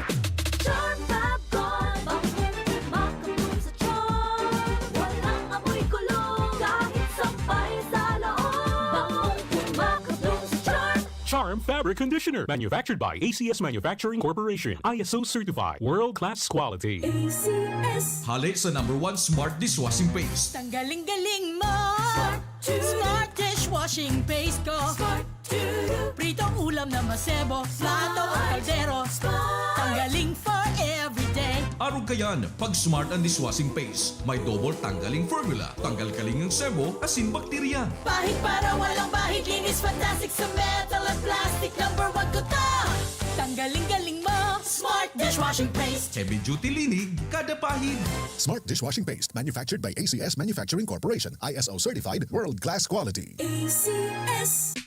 Charm Fab Gone. Bakit makabloom sa charm? Walang amoy kulong kahit sampay sa loob. Bakit makabloom sa charm? Charm Fabric Conditioner. Manufactured by ACS Manufacturing Corporation. ISO certified. World-class quality. ACS. Hali sa #1 Smart Dishwashing Paste. Tanggaling-galing mo. Smart dishwashing paste ko. Pritong ulam na masebo. Plato o kaldero. Tanggaling for everyday. Araw kayan, pag Smart and Dishwashing Paste, may double tanggaling formula. Tanggal kaling ng sebo, asin bakterya. Bahid para walang bahid. Linis fantastic sa metal at plastic. #1 ko to. Tanggaling-galing mo. Smart dishwashing paste. Heavy duty linig, kada pahid. Smart Dishwashing Paste, manufactured by ACS Manufacturing Corporation. ISO certified, world-class quality. ACS.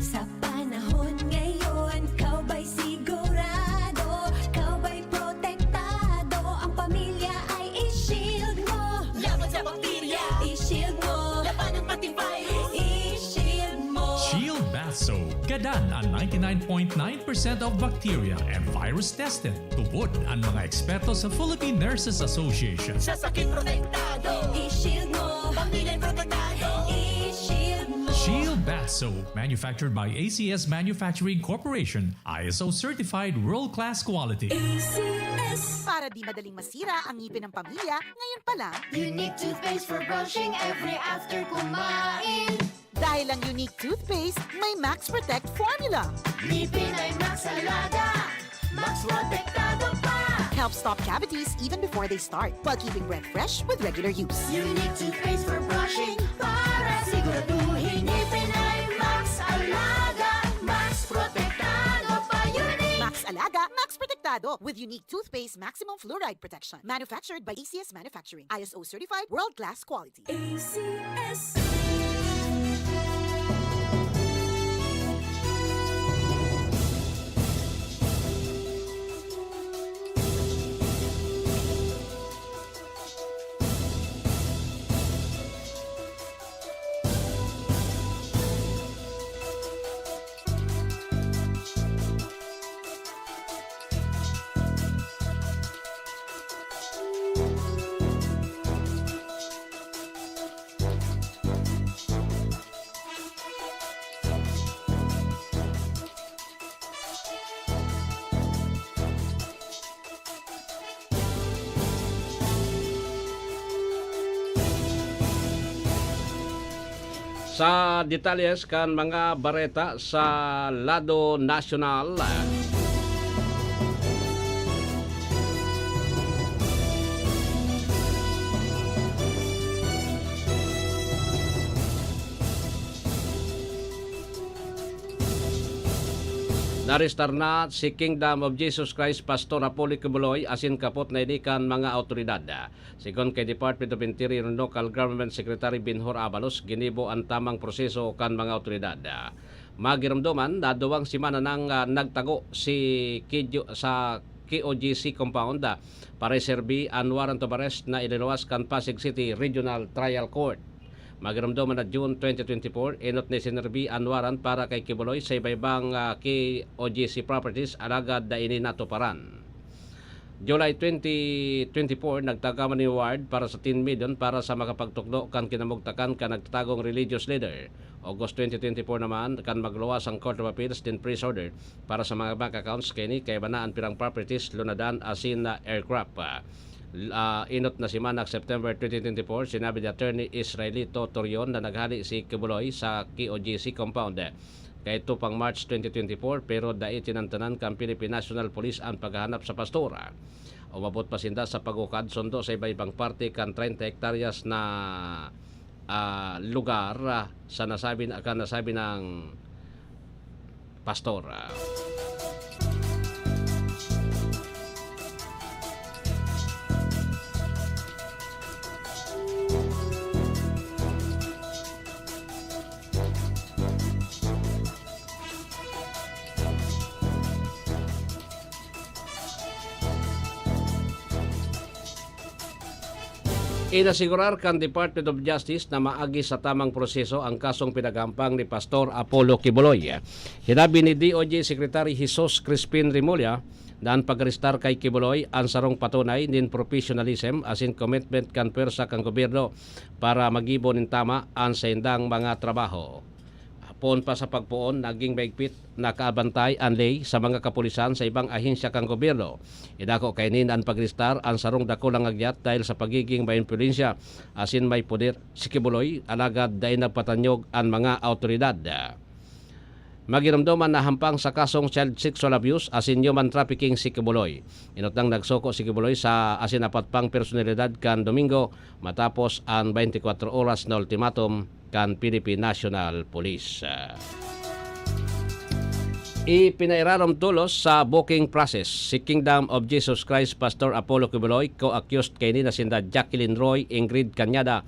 Sa panahon ngayon, kau ba'y sigurado? Kau ba'y protektado? Ang pamilya ay i-shield mo. Laban sa bakterya. I-shield mo. Laban ng pati virus. I-shield mo. Shield Bath Soap. Gadan ang 99.9% of bacteria and virus tested. Tubod ang mga eksperto sa Philippine Nurses Association. Sa sakit protektado. I-shield mo. Pamilya protektado. I-shield mo. Shield Bath Soap, manufactured by ACS Manufacturing Corporation. ISO certified world-class quality. ACS. Para di madaling masira ang ngipin ng pamilya, ngayon pa lang, Unique toothpaste for brushing every after kumain. dahil ang unique toothpaste, may Max Protect formula. Ngipin ay Max Alaga. Max Protektado pa. Helps stop cavities even before they start, while keeping breath fresh with regular use. Unique toothpaste for brushing para siguraduhin ngipin ay Max Alaga. Max Protektado pa. Unique. Max Alaga, Max Protectado with unique toothpaste maximum fluoride protection. Manufactured by ACS Manufacturing. ISO certified, world-class quality. ACS. Sa detalles kan mga bareta sa lado nasyonal. Naristar na si Kingdom of Jesus Christ Pastor Apollo Kibuloy asin kapot na inikan mga autoridad. Sigon kay Department of Interior Local Government Secretary Binhor Abalos, ginibo ang tamang proseso kan mga autoridad. Magiramdoman na duwang simana nang nagtago si Kidyo sa KOGC compound para serbi ang warrant of arrest na ililuwas kan Pasig City Regional Trial Court. Magiramdoman na June 2024, inot ni sinerbi ang warrant para kay Kibuloy sa iba-ibang KOGC properties alagad na ini natuparan. July 2024, nagtagaman ni Ward para sa 10 million para sa makapagtukdo kan kinamugtakan kan nagtatagong religious leader. August 2024 naman, kan magluwas ang Court of Appeals din freeze order para sa mga bank accounts kini kay banaan pirang properties lunadan asin na aircraft. Inot na si Manak September 2024, sinabi ni Attorney Israelito Torion na naghali si Kibuloy sa KOGC compound. Kaya ito pang March 2024 pero dahil tinantanan kang Philippine National Police ang paghahanap sa pastora. Umabot pa sinda sa pagukad sundo sa iba-ibang parte kan 30 hektaryas na lugar sa nasabi ng pastora. Inasigurar kan Department of Justice na maagi sa tamang proseso ang kasong pinagampang ni Pastor Apollo Kibuloy. Hinabi ni DOJ Secretary Jesus Crispin Rimulya na ang pag-arestar kay Kibuloy ang sarong patunay nin professionalism as in commitment kan pwersa kang gobyerno para magibon nin tama ang sa indang mga trabaho. Hapon pa sa pagpuon, naging maigpit na kaabantay ang lay sa mga kapulisan sa ibang ahensya kang gobyerno. Idako kainin ang pag-arestar ang sarong dakulang agyat dahil sa pagiging may impluensya asin may poder si Kibuloy alagad dahil nagpatanyog ang mga autoridad. Magiramdaman na hampang sa kasong child sexual abuse asin human trafficking si Kibuloy. Inotang nagsoko si Kibuloy sa asin apat pang personalidad kan Domingo matapos ang 24 oras na ultimatum kan Philippine National Police. Ipinairarom tulos sa booking process si Kingdom of Jesus Christ Pastor Apollo Kibuloy co-accused kay ni na sinda Jacqueline Roy, Ingrid Cañada,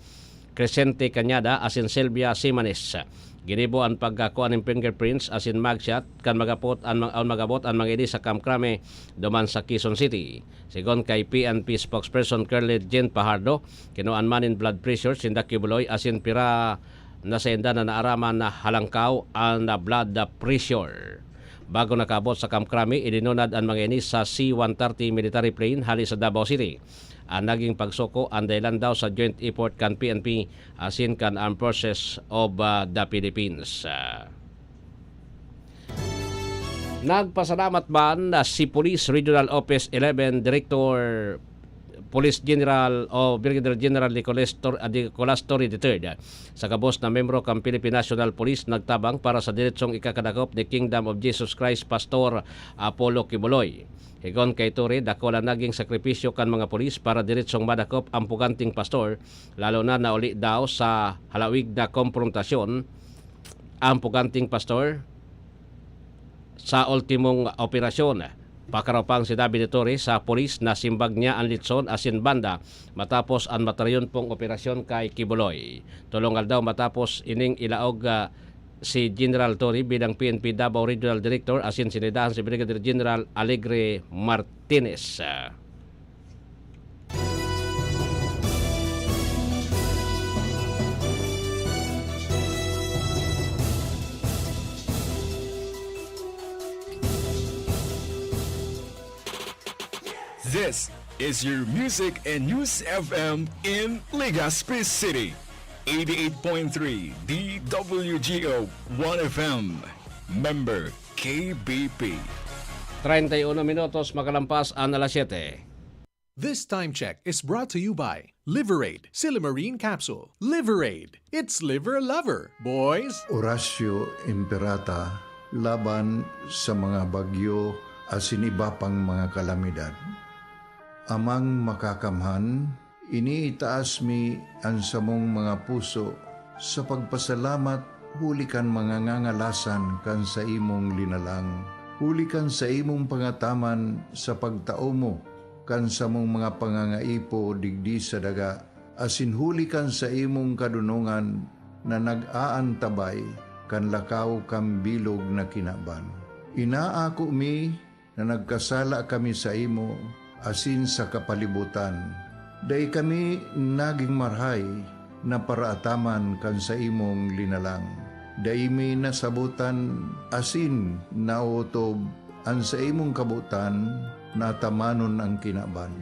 Crescente Cañada asin Sylvia Simanes. Ginibo ang pagkakuha ng fingerprints asin mugshot kan magabot ang mga ini sa Camp Crame duman sa Quezon City. Sigon kay PNP spokesperson Curly Jean Pajardo, kinuan man in blood pressure sinda Kibuloy asin pira na senda na naaraman na halangkaw ang blood pressure. Bago nakabot sa Camp Crame, idinunad ang mga ini sa C-130 military plane hali sa Davao City. Ang naging pagsoko ang dahilan daw sa joint effort kan PNP asin kan Armed Forces of the Philippines. Nagpasalamat man si Police Regional Office 11 Director Police General o Brigadier General Nicolas Torre III sa kabos na membro ng Philippine National Police nagtabang para sa diretsong ikakadakop ni Kingdom of Jesus Christ Pastor Apollo Kibuloy. Higon kay Torre, dako lang naging sakripisyo kan mga pulis para diretsong madakop ang puganting pastor, lalo na nauli daw sa halawig na komprontasyon ang puganting pastor sa ultimong operasyon. Pakaropang sinabi ni Torre sa pulis na simbag niya ang litson asin banda matapos ang mataryon pong operasyon kay Kibuloy. Tulungal daw matapos ining ilaog si General Torre bilang PNP Davao Regional Director asin sinidahan si Brigadier General Alegre Martinez. This is your Music and News FM in Legazpi City. 88.3 DWGO 1FM. Member KBP. 31 minutos makalampas ang alas 7. This time check is brought to you by Liverade Silimarine Capsule. Liverade, it's liver lover, boys. Horacio Imperata laban sa mga bagyo asin iba pang mga kalamidad. Amang makakamhan, iniitaas mi ang samong mga puso sa pagpasalamat hulikan mga ngangalasan kan sa imong linalang. Hulikan sa imong pangataman sa pagtao mo kan sa mong mga pangangaipo digdi sa daga. Asin hulikan sa imong kadunungan na nag-aantabay kan lakaw kam bilog na kinaban. Inaako mi na nagkasala kami sa imo asin sa kapalibutan. Day kami naging marhay na paraataman kan sa imong linalang. Day mi nasabutan asin nautob ang sa imong kabutan na tamanon ang kinaban.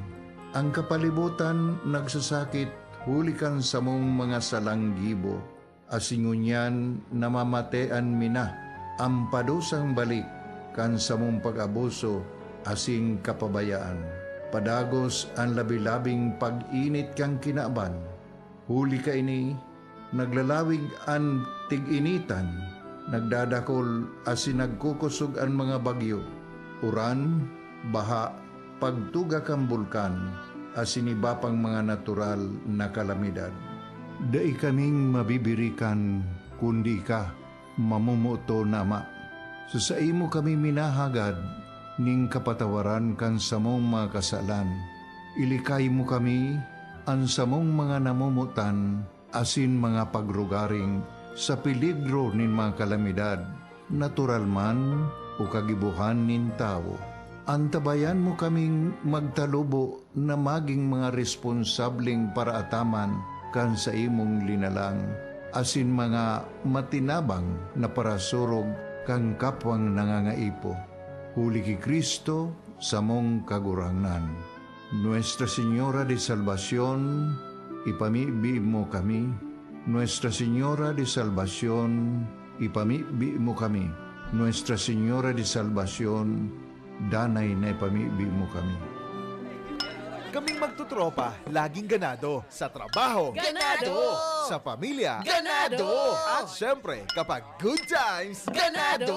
Ang kapalibutan nagsasakit hulikan sa mong mga salanggibo. Asingunyan namamatean mina ang padusang balik kan sa mong pag-abuso asing kapabayaan. Padagos ang labi-labing pag-init kang kinaban. Huli ka ini, naglalawig ang tig-initan, nagdadakol asin nagkukusog ang mga bagyo. Uran, baha, pagtuga kang bulkan, asin iba pang mga natural na kalamidad. Dai kaming mabibirikan, kundi ka, mamumuto nama. Sa imo kami minahagad, ning kapatawaran kan samong mga kasalan. Ilikay mo kami ang samong mga namumutan asin mga pagrugaring sa peligro nin mga kalamidad, natural man o kagibuhan nin tao. Antabayan mo kaming magtalubo na maging mga responsableng paraataman kan sa imong linalang, asin mga matinabang na parasurog kang kapwang nangangaipo. Huli ki Kristo sa mong kagurangan. Nuestra Señora de Salvación, ipamibi mo kami. Nuestra Señora de Salvación, ipamibi mo kami. Nuestra Señora de Salvación, danay na ipamibi mo kami. Kaming magtutropa, laging ganado. Sa trabaho, Ganado! Sa pamilya, Ganado! At syempre, kapag good times, ganado!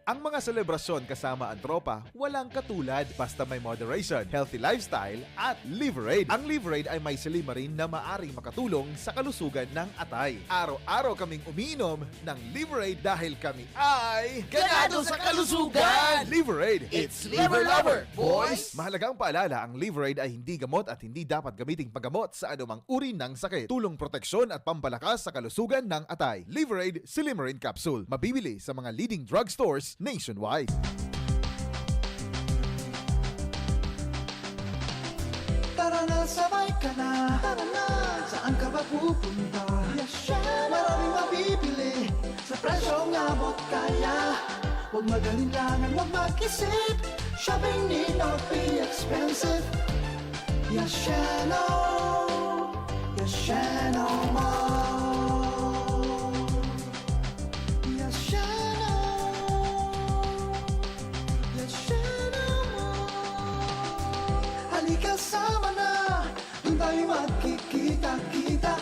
Ang mga selebrasyon kasama ang tropa, walang katulad basta may moderation, healthy lifestyle, at Liverade. Ang Liverade ay may silimarin na maaring makatulong sa kalusugan ng atay. Araw-araw kaming umiinom ng Liverade dahil kami ay Ganado sa kalusugan! Liverade, It's Liver Lover, boys! Mahalagang paalala, ang Liverade ay hindi gamot at hindi dapat gamiting paggamot sa anumang uri ng sakit. Tulong proteksyon at pampalakas sa kalusugan ng atay. Liverade Silimarin Capsule. Mabibili sa mga leading drugstores nationwide. Tara na, sabay ka na. Tara na, saan ka ba pupunta? Maraming mabibili sa presyong abot kaya. Huwag magalinlangan, huwag mag-isip. Shopping need not be expensive. Yasheno Mall. Yasheno Halika, sama na. Doon tayo magkikita-kita.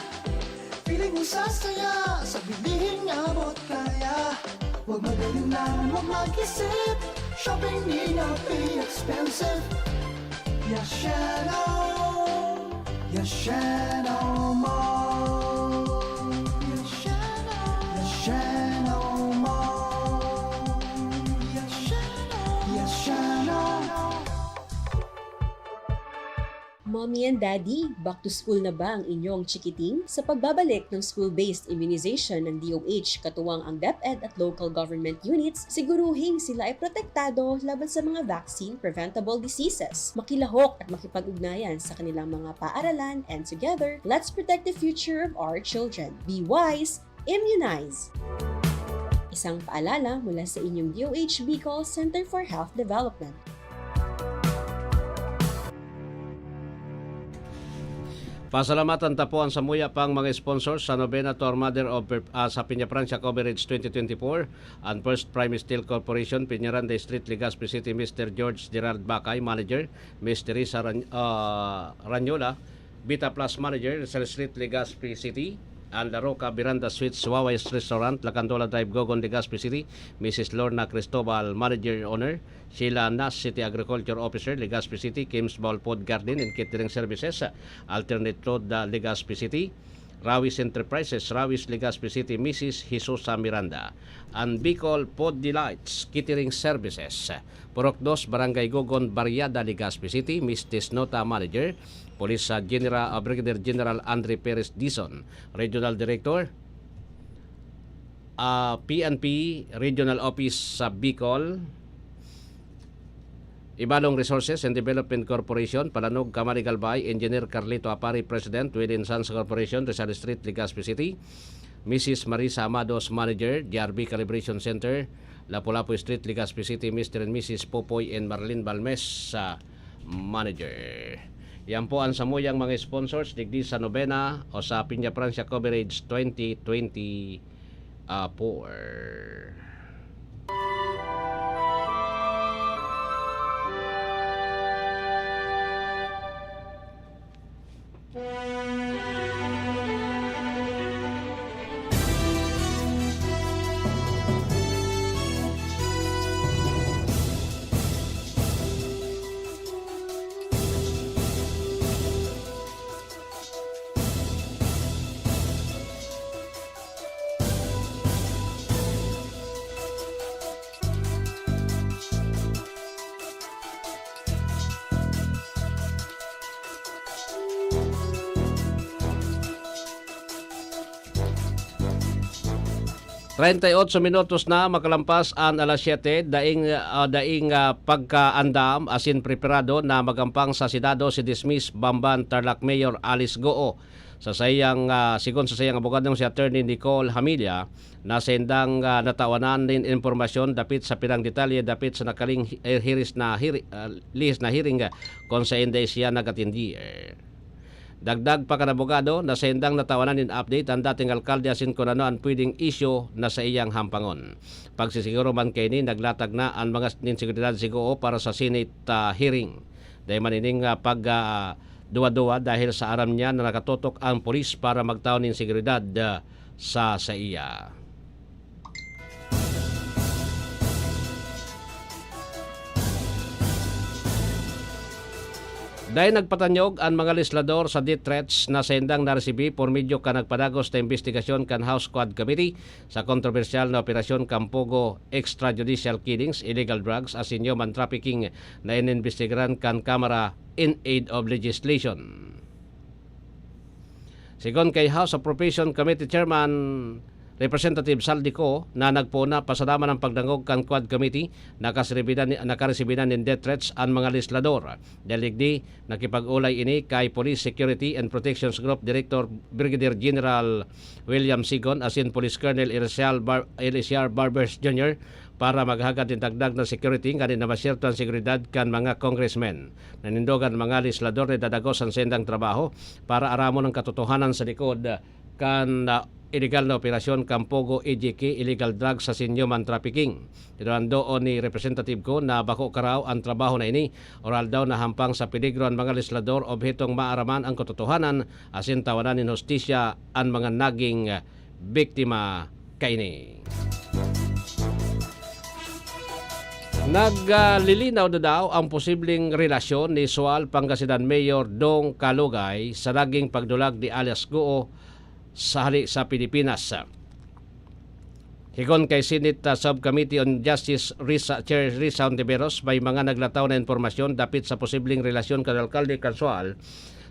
Piling mo sasaya sa bilihing abot kaya. Huwag magalinlangan, huwag mag-isip. Shopping need not be expensive. Yasheno Mall. Yasheno Mall. Yasheno. Mommy and Daddy, back to school na ba ang inyong chikiting? Sa pagbabalik ng school-based immunization ng DOH, katuwang ang DepEd at local government units, siguruhing sila ay protektado laban sa mga vaccine-preventable diseases. Makilahok at makipag-ugnayan sa kanilang mga paaralan, and together, let's protect the future of our children. Be wise, immunize! Isang paalala mula sa inyong DOH Bicol Center for Health Development. Pasalamatan tapuan sa muya pang mga sponsors sa Novena to Our Mother of sa Piña Francia Coverage 2024 and First Prime Steel Corporation, Piñaranda Street, Legazpi City, Mr. George Gerald Bacay, Manager, Ms. Teresa Ranyola, Vita Plus Manager, Rizal Street, Legazpi City, and La Roca Miranda Suites, Huawei's Restaurant, Lacandola Drive, Gogon, Legazpi City, Mrs. Lorna Cristobal, Manager Owner, Sheila Nas, City Agriculture Officer, Legazpi City, Kim's Ball Food Garden and Catering Services, Alternate Road, Legazpi City, Rawis Enterprises, Rawis, Legazpi City, Mrs. Jesusa Miranda, and Bicol Pod Delights Catering Services, Purok 2, Barangay Gogon, Barriada, Legazpi City, Miss Tisnota Manager, Police General Brigadier General Andre Perez Dizon, Regional Director, PNP Regional Office sa Bicol, Ibalong Resources and Development Corporation, Palanog, Camari Galbay, Engineer Carlito Apari, President, William Sons Corporation, Rizal Street, Legazpi City, Mrs. Marisa Amados, Manager, DRB Calibration Center, Lapu-Lapu Street, Legazpi City, Mr. and Mrs. Popoy and Marlene Balmes, Manager. Yan po ang samuyang mga sponsors digdi sa Novena o sa Piña Francia Coverage 2024. 38 minutos na makalampas ang alas 7, daing pagkaandam asin preparado na magampang sa Senado si dismiss Bamban Tarlac Mayor Alice Goo. Sigon sa sayang abogadong si Attorney Nicole Hamilla na sendang natawanan din informasyon dapit sa pirang detalye dapit sa nakaling lihis na hearing kung sa hindi siya nagatindi. Dagdag pa kan abogado na sendang natawanan in update ang dating alkalde asin kung ano ang pwedeng issue na sa iyang hampangon. Pagsisiguro man kay ni naglatag na ang mga ninseguridad sigoo para sa Senate hearing. Dahil manining duwa-duwa dahil sa aram niya na nakatutok ang pulis para magtaon ng seguridad sa iya. Dahil nagpatanyog ang mga legislador sa death threats na sendang naresibi por medyo ka nagpadagos na investigasyon kan House Quad Committee sa kontrobersyal na operasyon Kampogo extrajudicial killings, illegal drugs as in human trafficking na ininvestigaran kan Kamara in aid of legislation. Sigon kay House Appropriation Committee Chairman Representative Saldico na nagpuna pasalamat ng pagdangog kan Quad Committee nakaresibinan ng death threats ang mga legislador. Daligdi nakipag-ulay ini kay Police Security and Protections Group Director Brigadier General William Sigon asin Police Colonel Elisiar Barbers Jr. para maghagad ng dagdag na security kanin na masyerto ang seguridad kan mga congressmen. Nanindogan mga legislador na dadagos ang sendang trabaho para aramon ang katotohanan sa likod kan illegal na operasyon Kampogo EJK, illegal drugs sa human trafficking. Tinuandoon ni representative ko na bako karaw ang trabaho na ini, oral daw na hampang sa peligro ang mga legislador obhetong maaraman ang katotohanan asin tawanan ng hostisya ang mga naging biktima kaini. Naglilinaw na daw ang posibleng relasyon ni Sual Pangasinan Mayor Dong Kalugay sa naging pagdulag ni alias Goo sa Pilipinas. Higon kay Senate Subcommittee on Justice Chair Risa Ontiveros, may mga naglataw na informasyon dapit sa posibleng relasyon kan alkalde Kansual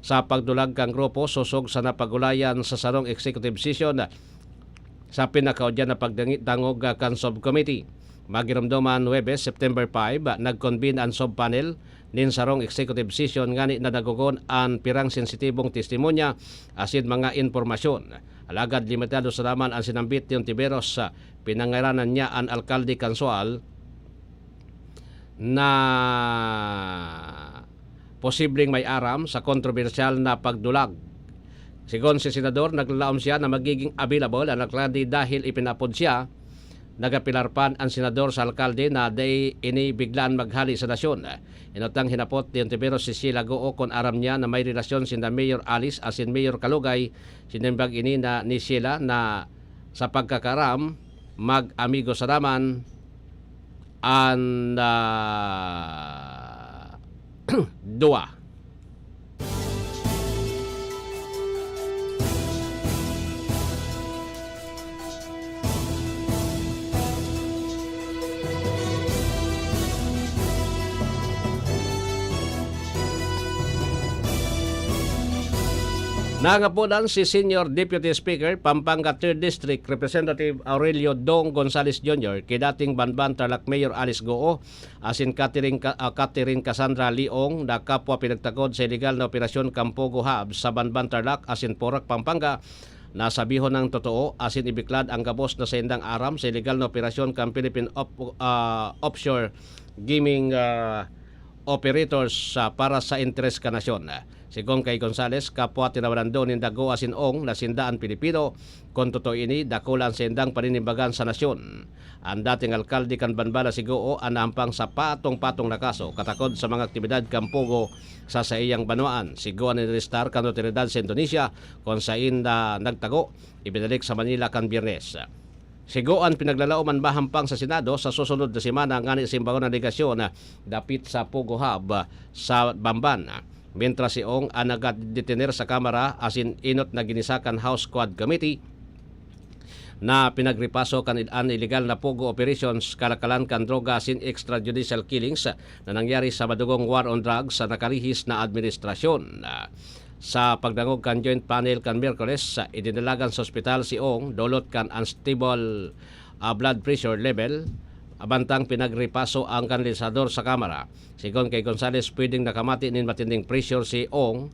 sa pagdulag kang grupo susog sa napagulayan sa sarong executive session sa pinakaudyan na pagdangog kan subcommittee. Magiramdoman Huwebes, September 5, nag-convene ang sub-panel nin sarong executive session ngani na nagugon ang pirang sensitibong testimonya asin mga informasyon. Alagad limitado sa laman ang sinambit ni Ontiveros sa pinangaranan niya ang alkalde Kansual na posibleng may aram sa kontrobersyal na pagdulag. Sigon si Senador, naglalaom siya na magiging available ang alkalde dahil ipinapod siya. Nagapilarpan ang senador sa alkalde na day ini biglaan maghali sa nasyon. Inotang hinapot ni Ontiveros si Sheila Goo kung aram niya na may relasyon sinda Mayor Alice asin Mayor Kalugay. Sinimbag ini na ni Sheila na sa pagkakaram mag-amigo sa naman ang dua. Nangapunan si Senior Deputy Speaker Pampanga 3rd District Representative Aurelio Dong Gonzales Jr. kay dating Banban Tarlac Mayor Alice Goo asin Catherine Cassandra Leong na kapwa pinagtakod sa illegal na operasyon Kampogo Hub sa Banban Tarlac asin Porac Pampanga. Nasabihon ng totoo asin ibiklad ang gabos na sendang aram sa illegal na operasyon kang Philippine offshore gaming operators para sa interes ka nasyon. Sigon kay Gonzales, kapwa tinawanan doon ng dago asin ong na sindaan Pilipino, kung totoo ini, dakulan sindang paninimbagan sa nasyon. Ang dating alkalde kan Banbala si Goo anampang sa patong-patong na kaso, katakod sa mga aktibidad Kampogo sa iyang banwaan. Si Goo nilistar kan otoridad sa Indonesia, kung sa na nagtago, ibinalik sa Manila kan Biyernes. Sigoan pinaglalauman mahampang sa Senado sa susunod na semana ngani simbagon na negasyon dapit sa Pogo Hub sa Bamban. Mientras si Ong ang nag-detener sa Kamara asin inot na ginisakan House Quad Committee na pinagripaso kan illegal na Pogo operations kalakalan kan droga asin extrajudicial killings na nangyari sa madugong war on drugs sa nakarihis na administrasyon. Sa pagdangog kan joint panel kan Miyerkules, idinalagan sa ospital si Ong dulot kan unstable blood pressure level abantang pinagripaso ang kanalisador sa kamera. Sigon kay Gonzales, pwedeng nakamati nin matinding pressure si Ong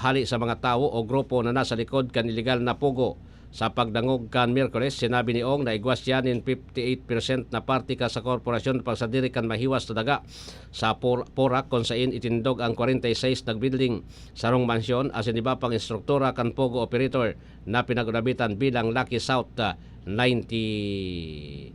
hali sa mga tawo o grupo na nasa likod kan illegal na pugo. Sa pagdangog kan Miyerkules, sinabi ni Ong na igwasya nin 58% na party ka sa korporasyon pagsadiri kan mahiwas na daga sa Porac kung sain itindog ang 46 nagbuilding sarong mansyon asin iba pang instruktura kan pugo operator na pinag-unabitan bilang Lucky South 99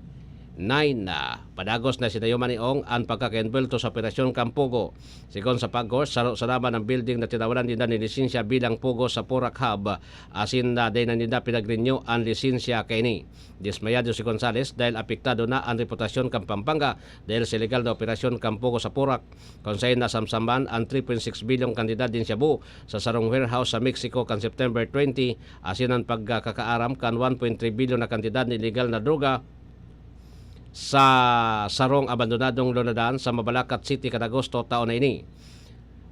padagos na sinayuman ni Ong ang pagkakainbulto sa operasyon Kampugo. Sigon sa Pagos, salaman ng building na tinawalan nila ni lisensya bilang Pugo sa Porac Hub asin na day na nila pinag-renew ang lisensya kay ni. Dismayado si Gonzales dahil apektado na ang reputasyon kang Pampanga dahil sa legal na operasyon Kampugo sa Porac kung saan nasamsaman ang 3.6 bilyong kantidad din Shabu sa sarong warehouse sa Mexico kan September 20 asin ang pagkakaaram kan 1.3 bilyon na kantidad ni illegal na droga sa sarong abandonadong lunadan sa Mabalacat City kan Agosto taon na ini.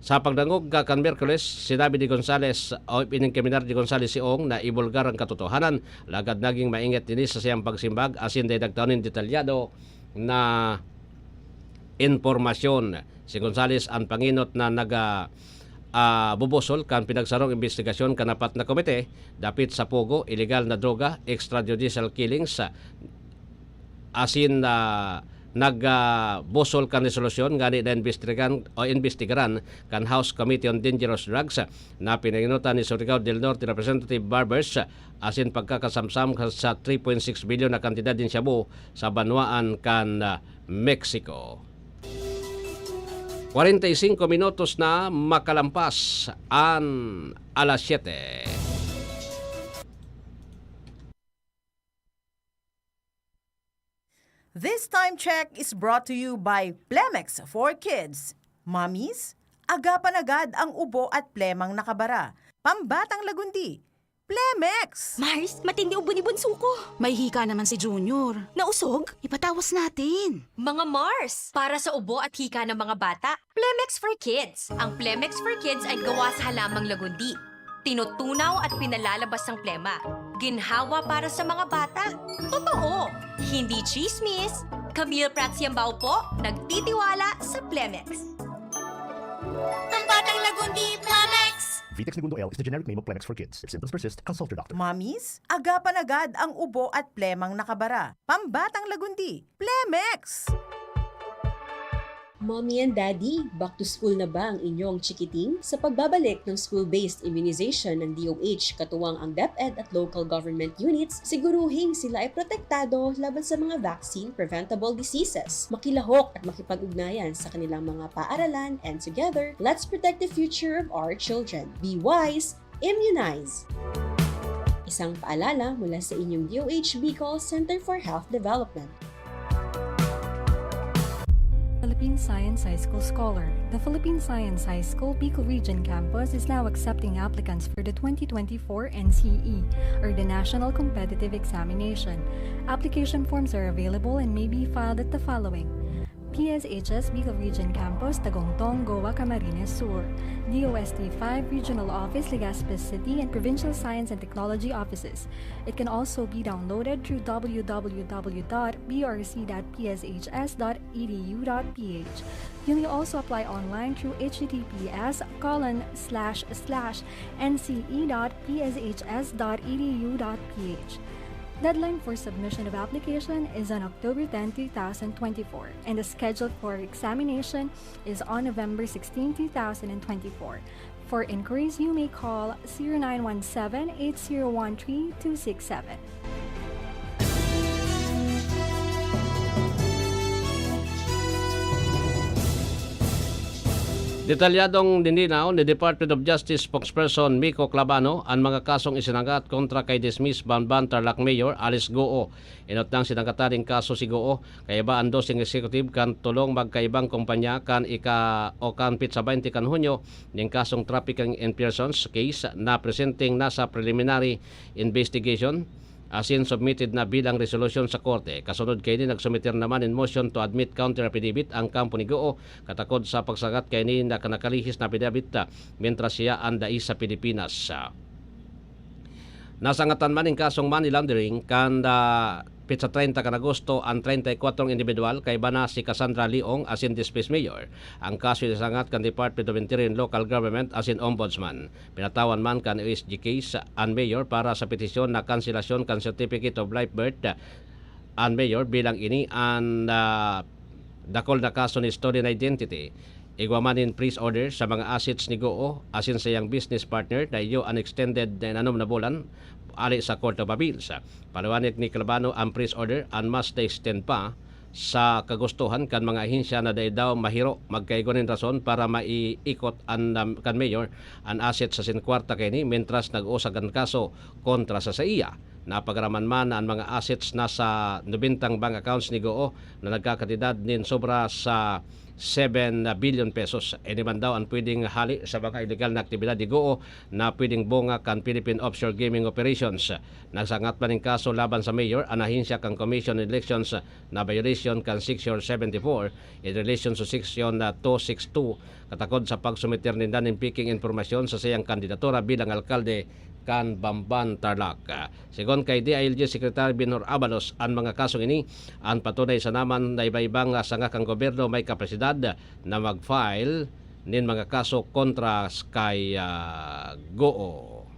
Sa pagdangog kan Miyerkules, sinabi ni Gonzales o piningkaminar ni Gonzales si Ong na ibulgar ang katotohanan, lagad naging maingat din sa siyang pagsimbag asin day nagtaunin detalyado na informasyon. Si Gonzales ang panginot na bubusol kan pinagsarong investigasyon kanapat na komite dapit sa Pugo, illegal na droga, extrajudicial killings, asin nagbusol kan resolusyon ngani na investigaran kan House Committee on Dangerous Drugs na pinanginutan ni Surigao del Norte Representative Barbers asin pagkakasamsam sa 3.6 bilyon na kantidad din Shabu sa banwaan kan Mexico. 45 minutos na makalampas ang alas 7. This time check is brought to you by Plemex for Kids. Mommies, agapan agad ang ubo at plemang nakabara. Pambatang lagundi. Plemex! Mars, matindi ubo ni bunso ko. May hika naman si Junior. Nausog? Ipatawas natin. Mga Mars, para sa ubo at hika ng mga bata, Plemex for Kids. Ang Plemex for Kids ay gawa sa halamang lagundi. Tinutunaw at pinalalabas ang plema. Ginhawa para sa mga bata. Totoo! Hindi chismis. Camille Pratsiambao po, nagtitiwala sa Plemex. Ang batang lagundi, Plemex! Vitex Segundo L is the generic name of Plemex for kids. If symptoms persist, consult your doctor. Mommies, agapan agad ang ubo at plemang nakabara. Pambatang lagundi. Plemex! Mommy and Daddy, back to school na ba ang inyong chikiting? Sa pagbabalik ng school-based immunization ng DOH, katuwang ang DepEd at local government units, siguruhing sila ay protektado laban sa mga vaccine-preventable diseases. Makilahok at makipag-ugnayan sa kanilang mga paaralan, and together, let's protect the future of our children. Be wise, immunize! Isang paalala mula sa inyong DOH Bicol Center for Health Development. Philippine Science High School Scholar. The Philippine Science High School Bicol Region Campus is now accepting applicants for the 2024 NCE, or the National Competitive Examination. Application forms are available and may be filed at the following: PSHS Bicol Region Campus, Tagongtong, Goa, Camarines Sur. DOST 5 Regional Office, Legazpi City, and Provincial Science and Technology Offices. It can also be downloaded through www.brc.pshs.edu.ph. You may also apply online through https://nce.pshs.edu.ph. Deadline for submission of application is on October 10, 2024, and the schedule for examination is on November 16, 2024. For inquiries, you may call 0917-8013-267. Detalyadong dininaw ni Department of Justice spokesperson Miko Clavano ang mga kasong isinanggat kontra kay dismiss Banban Tarlac Mayor Alice Goo. Inot nang sinangkataning kaso si Goo kay ba ang dosing executive kan tulong magkaibang kumpanya kan pitsa 20 kan Hunyo ning kasong trafficking in persons case na presenting nasa preliminary investigation asin submitted na bilang resolution sa korte. Kasunod kay ni nagsumiter naman in motion to admit counter affidavit ang kampo ni Goo katakod sa pagsagat kay ni na kanakalihis na affidavit mientras siya andai sa Pilipinas. Nasangatan man ng kasong money laundering kan pitsa 30 kan Agosto ang 34 individual kay bana si Cassandra Leong as in displaced mayor. Ang kaso isangat kan Department of Interior and Local Government as in ombudsman. Pinatawan man kan OSG case ang mayor para sa petisyon na kanselasyon kan Certificate of Life Birth ang mayor bilang ini ang dakol na kaso ni stolen identity. Igwamanin freeze order sa mga assets ni Goo asin sa iyang business partner na iyo an extended na 6 na bulan ali sa Court of Appeals. Paliwanag ni Calabano ang freeze order and must extend pa sa kagustuhan kan mga ahensya na daw mahiro magkaigonin rason para maiikot ang kan mayor ang asset sa sinkwarta kay ni mentras nag-usag ang kaso kontra sa iya. Napagaraman man ang mga assets na sa 90 bank accounts ni Goo na nagkakatidad nin sobra sa 7 billion pesos. Iniman daw ang pwedeng hali sa mga illegal na aktibidad ni Goo na pwedeng bunga kan Philippine Offshore Gaming Operations. Nagsangat pa ng kaso laban sa mayor ang ahensya kang Commission on Elections na violation kan Section 74 in relation to Section 262 katakod sa pagsumiter ninda ng peking informasyon sa siyang kandidatura bilang alkalde kan Bamban, Tarlac. Sigon kay DILG Secretary Binor Abalos, ang mga kasong ini ang patunay sa naman na iba-ibang sangakang gobyerno may kapasidad na mag-file nin mga kaso kontra kay Goo.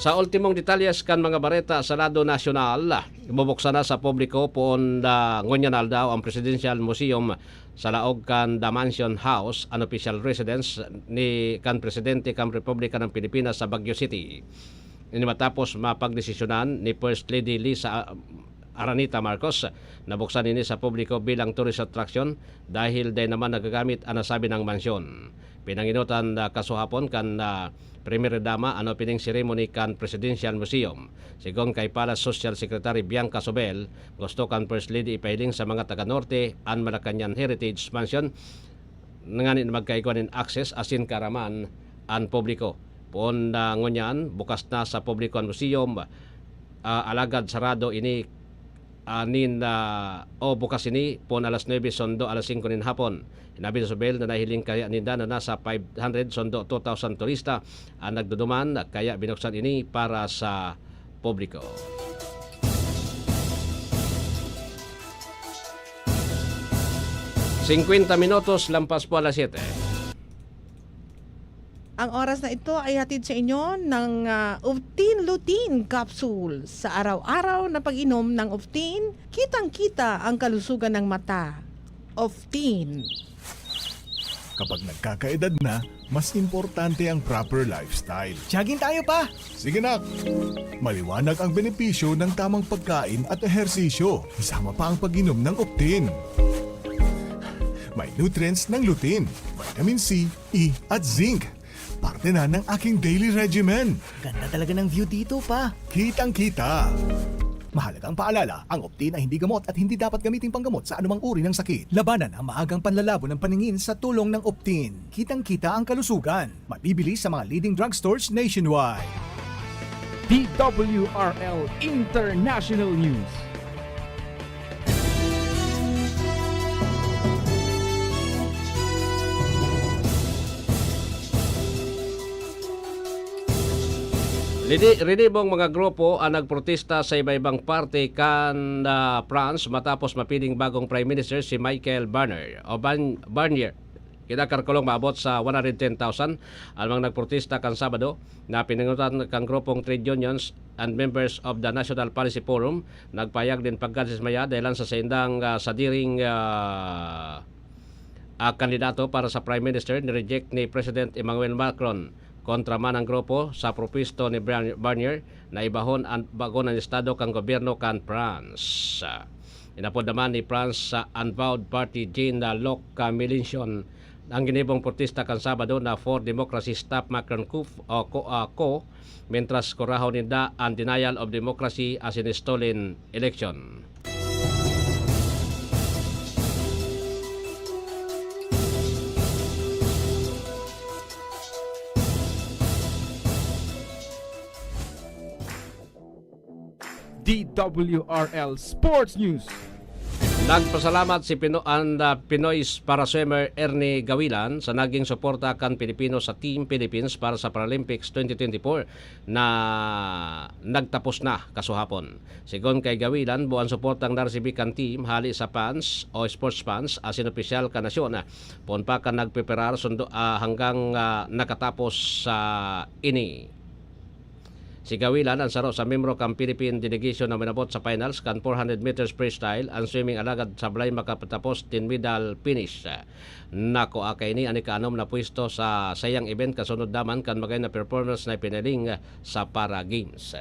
Sa ultimong detalyes kan mga bareta sa lado nasyonal, bubuksan na sa publiko poon ngunyanal daw ang Presidential Museum sa laog kan The Mansion House, an official residence ni kan Presidente kan Republika ng Pilipinas sa Baguio City. Ini matapos mapagdesisyonan ni First Lady Lisa Aranita Marcos na buksan ini sa publiko bilang tourist attraction dahil day naman nagagamit ang nasabi ng mansyon. Pinanginutan kasuhapon kan Premier Dama ang opening ceremony kan Presidential Museum. Sigon kay Palace Social Secretary Bianca Sobel, gusto kan First Lady ipahiling sa mga taga-norte ang Malacanang Heritage Mansion nganin magkaiguanin access asin karaman ang publiko. Poon ngunyan, bukas na sa publiko ang museum, alagad sarado ini bukas ini pon alas 9 sondo alas 5 nin hapon. Inabi sa Sobel na nahiling kaya ninda na nasa 500 sondo 2,000 turista ang nagduduman kaya binuksan ini para sa publiko. Cinquenta minutos lampas po alas 7. Ang oras na ito ay hatid sa inyo ng Oftin Lutein Capsule. Sa araw-araw na pag-inom ng Oftin, kitang-kita ang kalusugan ng mata. Oftin. Kapag nagkakaedad na, mas importante ang proper lifestyle. Jogging tayo pa! Sige nak! Maliwanag ang benepisyo ng tamang pagkain at ehersisyo. Isama pa ang pag-inom ng Oftin. May nutrients ng lutein, vitamin C, E at zinc. Parte na ng aking daily regimen. Ganda talaga ng view dito pa. Kitang-kita. Mahalagang paalala, ang Oftin ay hindi gamot at hindi dapat gamitin panggamot sa anumang uri ng sakit. Labanan ang maagang panlalabo ng paningin sa tulong ng Oftin. Kitang-kita ang kalusugan. Mabibili sa mga leading drugstores nationwide. DWRL International News. Rinibong mga grupo ang nagprotesta sa iba-ibang parte kan France matapos mapiling bagong Prime Minister si Michael Barnier. Kinakarkulong maabot sa 110,000 ang mga nagprotesta kan Sabado na pinangutan kan grupong trade unions and members of the National Policy Forum. Nagpayag din pagkadismaya dahilan sa sindang sadiring kandidato para sa Prime Minister ni-reject ni President Emmanuel Macron. Kontra man ang grupo sa propisto ni Barnier na ibahon ang bago ng estado kang gobyerno kan France. Inapod naman ni France sa Unvowed Party Jean-Luc Mélenchon ang ginibong protesta kan Sabado na for democracy stop Macron coup mentras korahaw ninda ang denial of democracy as in stolen election. DWRL Sports News. Nagpasalamat si Pinoy's paraswimmer Ernie Gawilan sa naging suporta kan Pilipino sa Team Philippines para sa Paralympics 2024 na nagtapos na kasuhapon. Sigon kay Gawilan, buwan suportang naresibi kan team hali sa fans o sports fans asin opisyal ka nasyon. Pon pa kan nagpreparar hanggang nakatapos sa ini. Si Gawilan ang saro sa membro kang Philippine delegation na minabot sa finals kan 400 meters freestyle ang swimming alagad sablay makapatapos 10 medal finish. Nako akay ni ani kaanom na pwesto sa sayang event kasunod naman kan magay na performance na pinaling sa Para Games.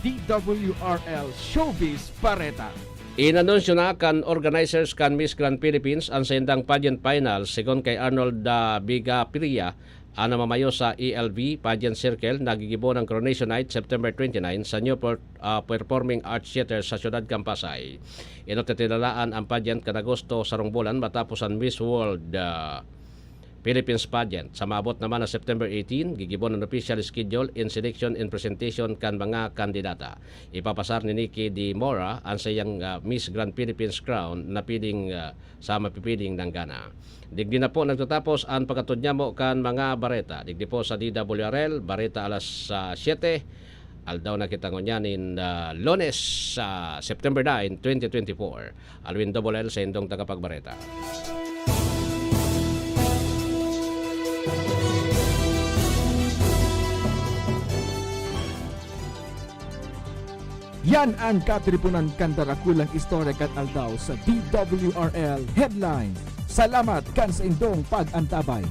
DWRL Showbiz Pareta. Inanunsyo na kan organizers kan Miss Grand Philippines ang sendang pageant finals sigon kay Arnold Biga Piria ang mamayo sa ELV Pageant Circle nagigibo ng Coronation Night September 29 sa Newport Performing Arts Theater sa siyudad Kampasay. Inotitilalaan ang pageant kan Agosto sa rongbulan matapos ang Miss World Philippines pageant. Sa maabot naman na September 18, gigibon ang official schedule in selection and presentation kan mga kandidata. Ipapasar ni Nikki Di Mora ang sayang Miss Grand Philippines crown na piling sa mapipiling ng Ghana. Digdi na po nagtatapos ang pagkatudnyamo kan mga bareta. Digdi po sa DWRL, bareta alas 7. Aldaw na kita ngunyanin Lunes sa September 9, 2024. Alwin Double L sa indong tagapagbareta. Yan ang katripunan kandarakulang istorya kat aldaw sa DWRL Headline. Salamat kan sa indong pag-antabay.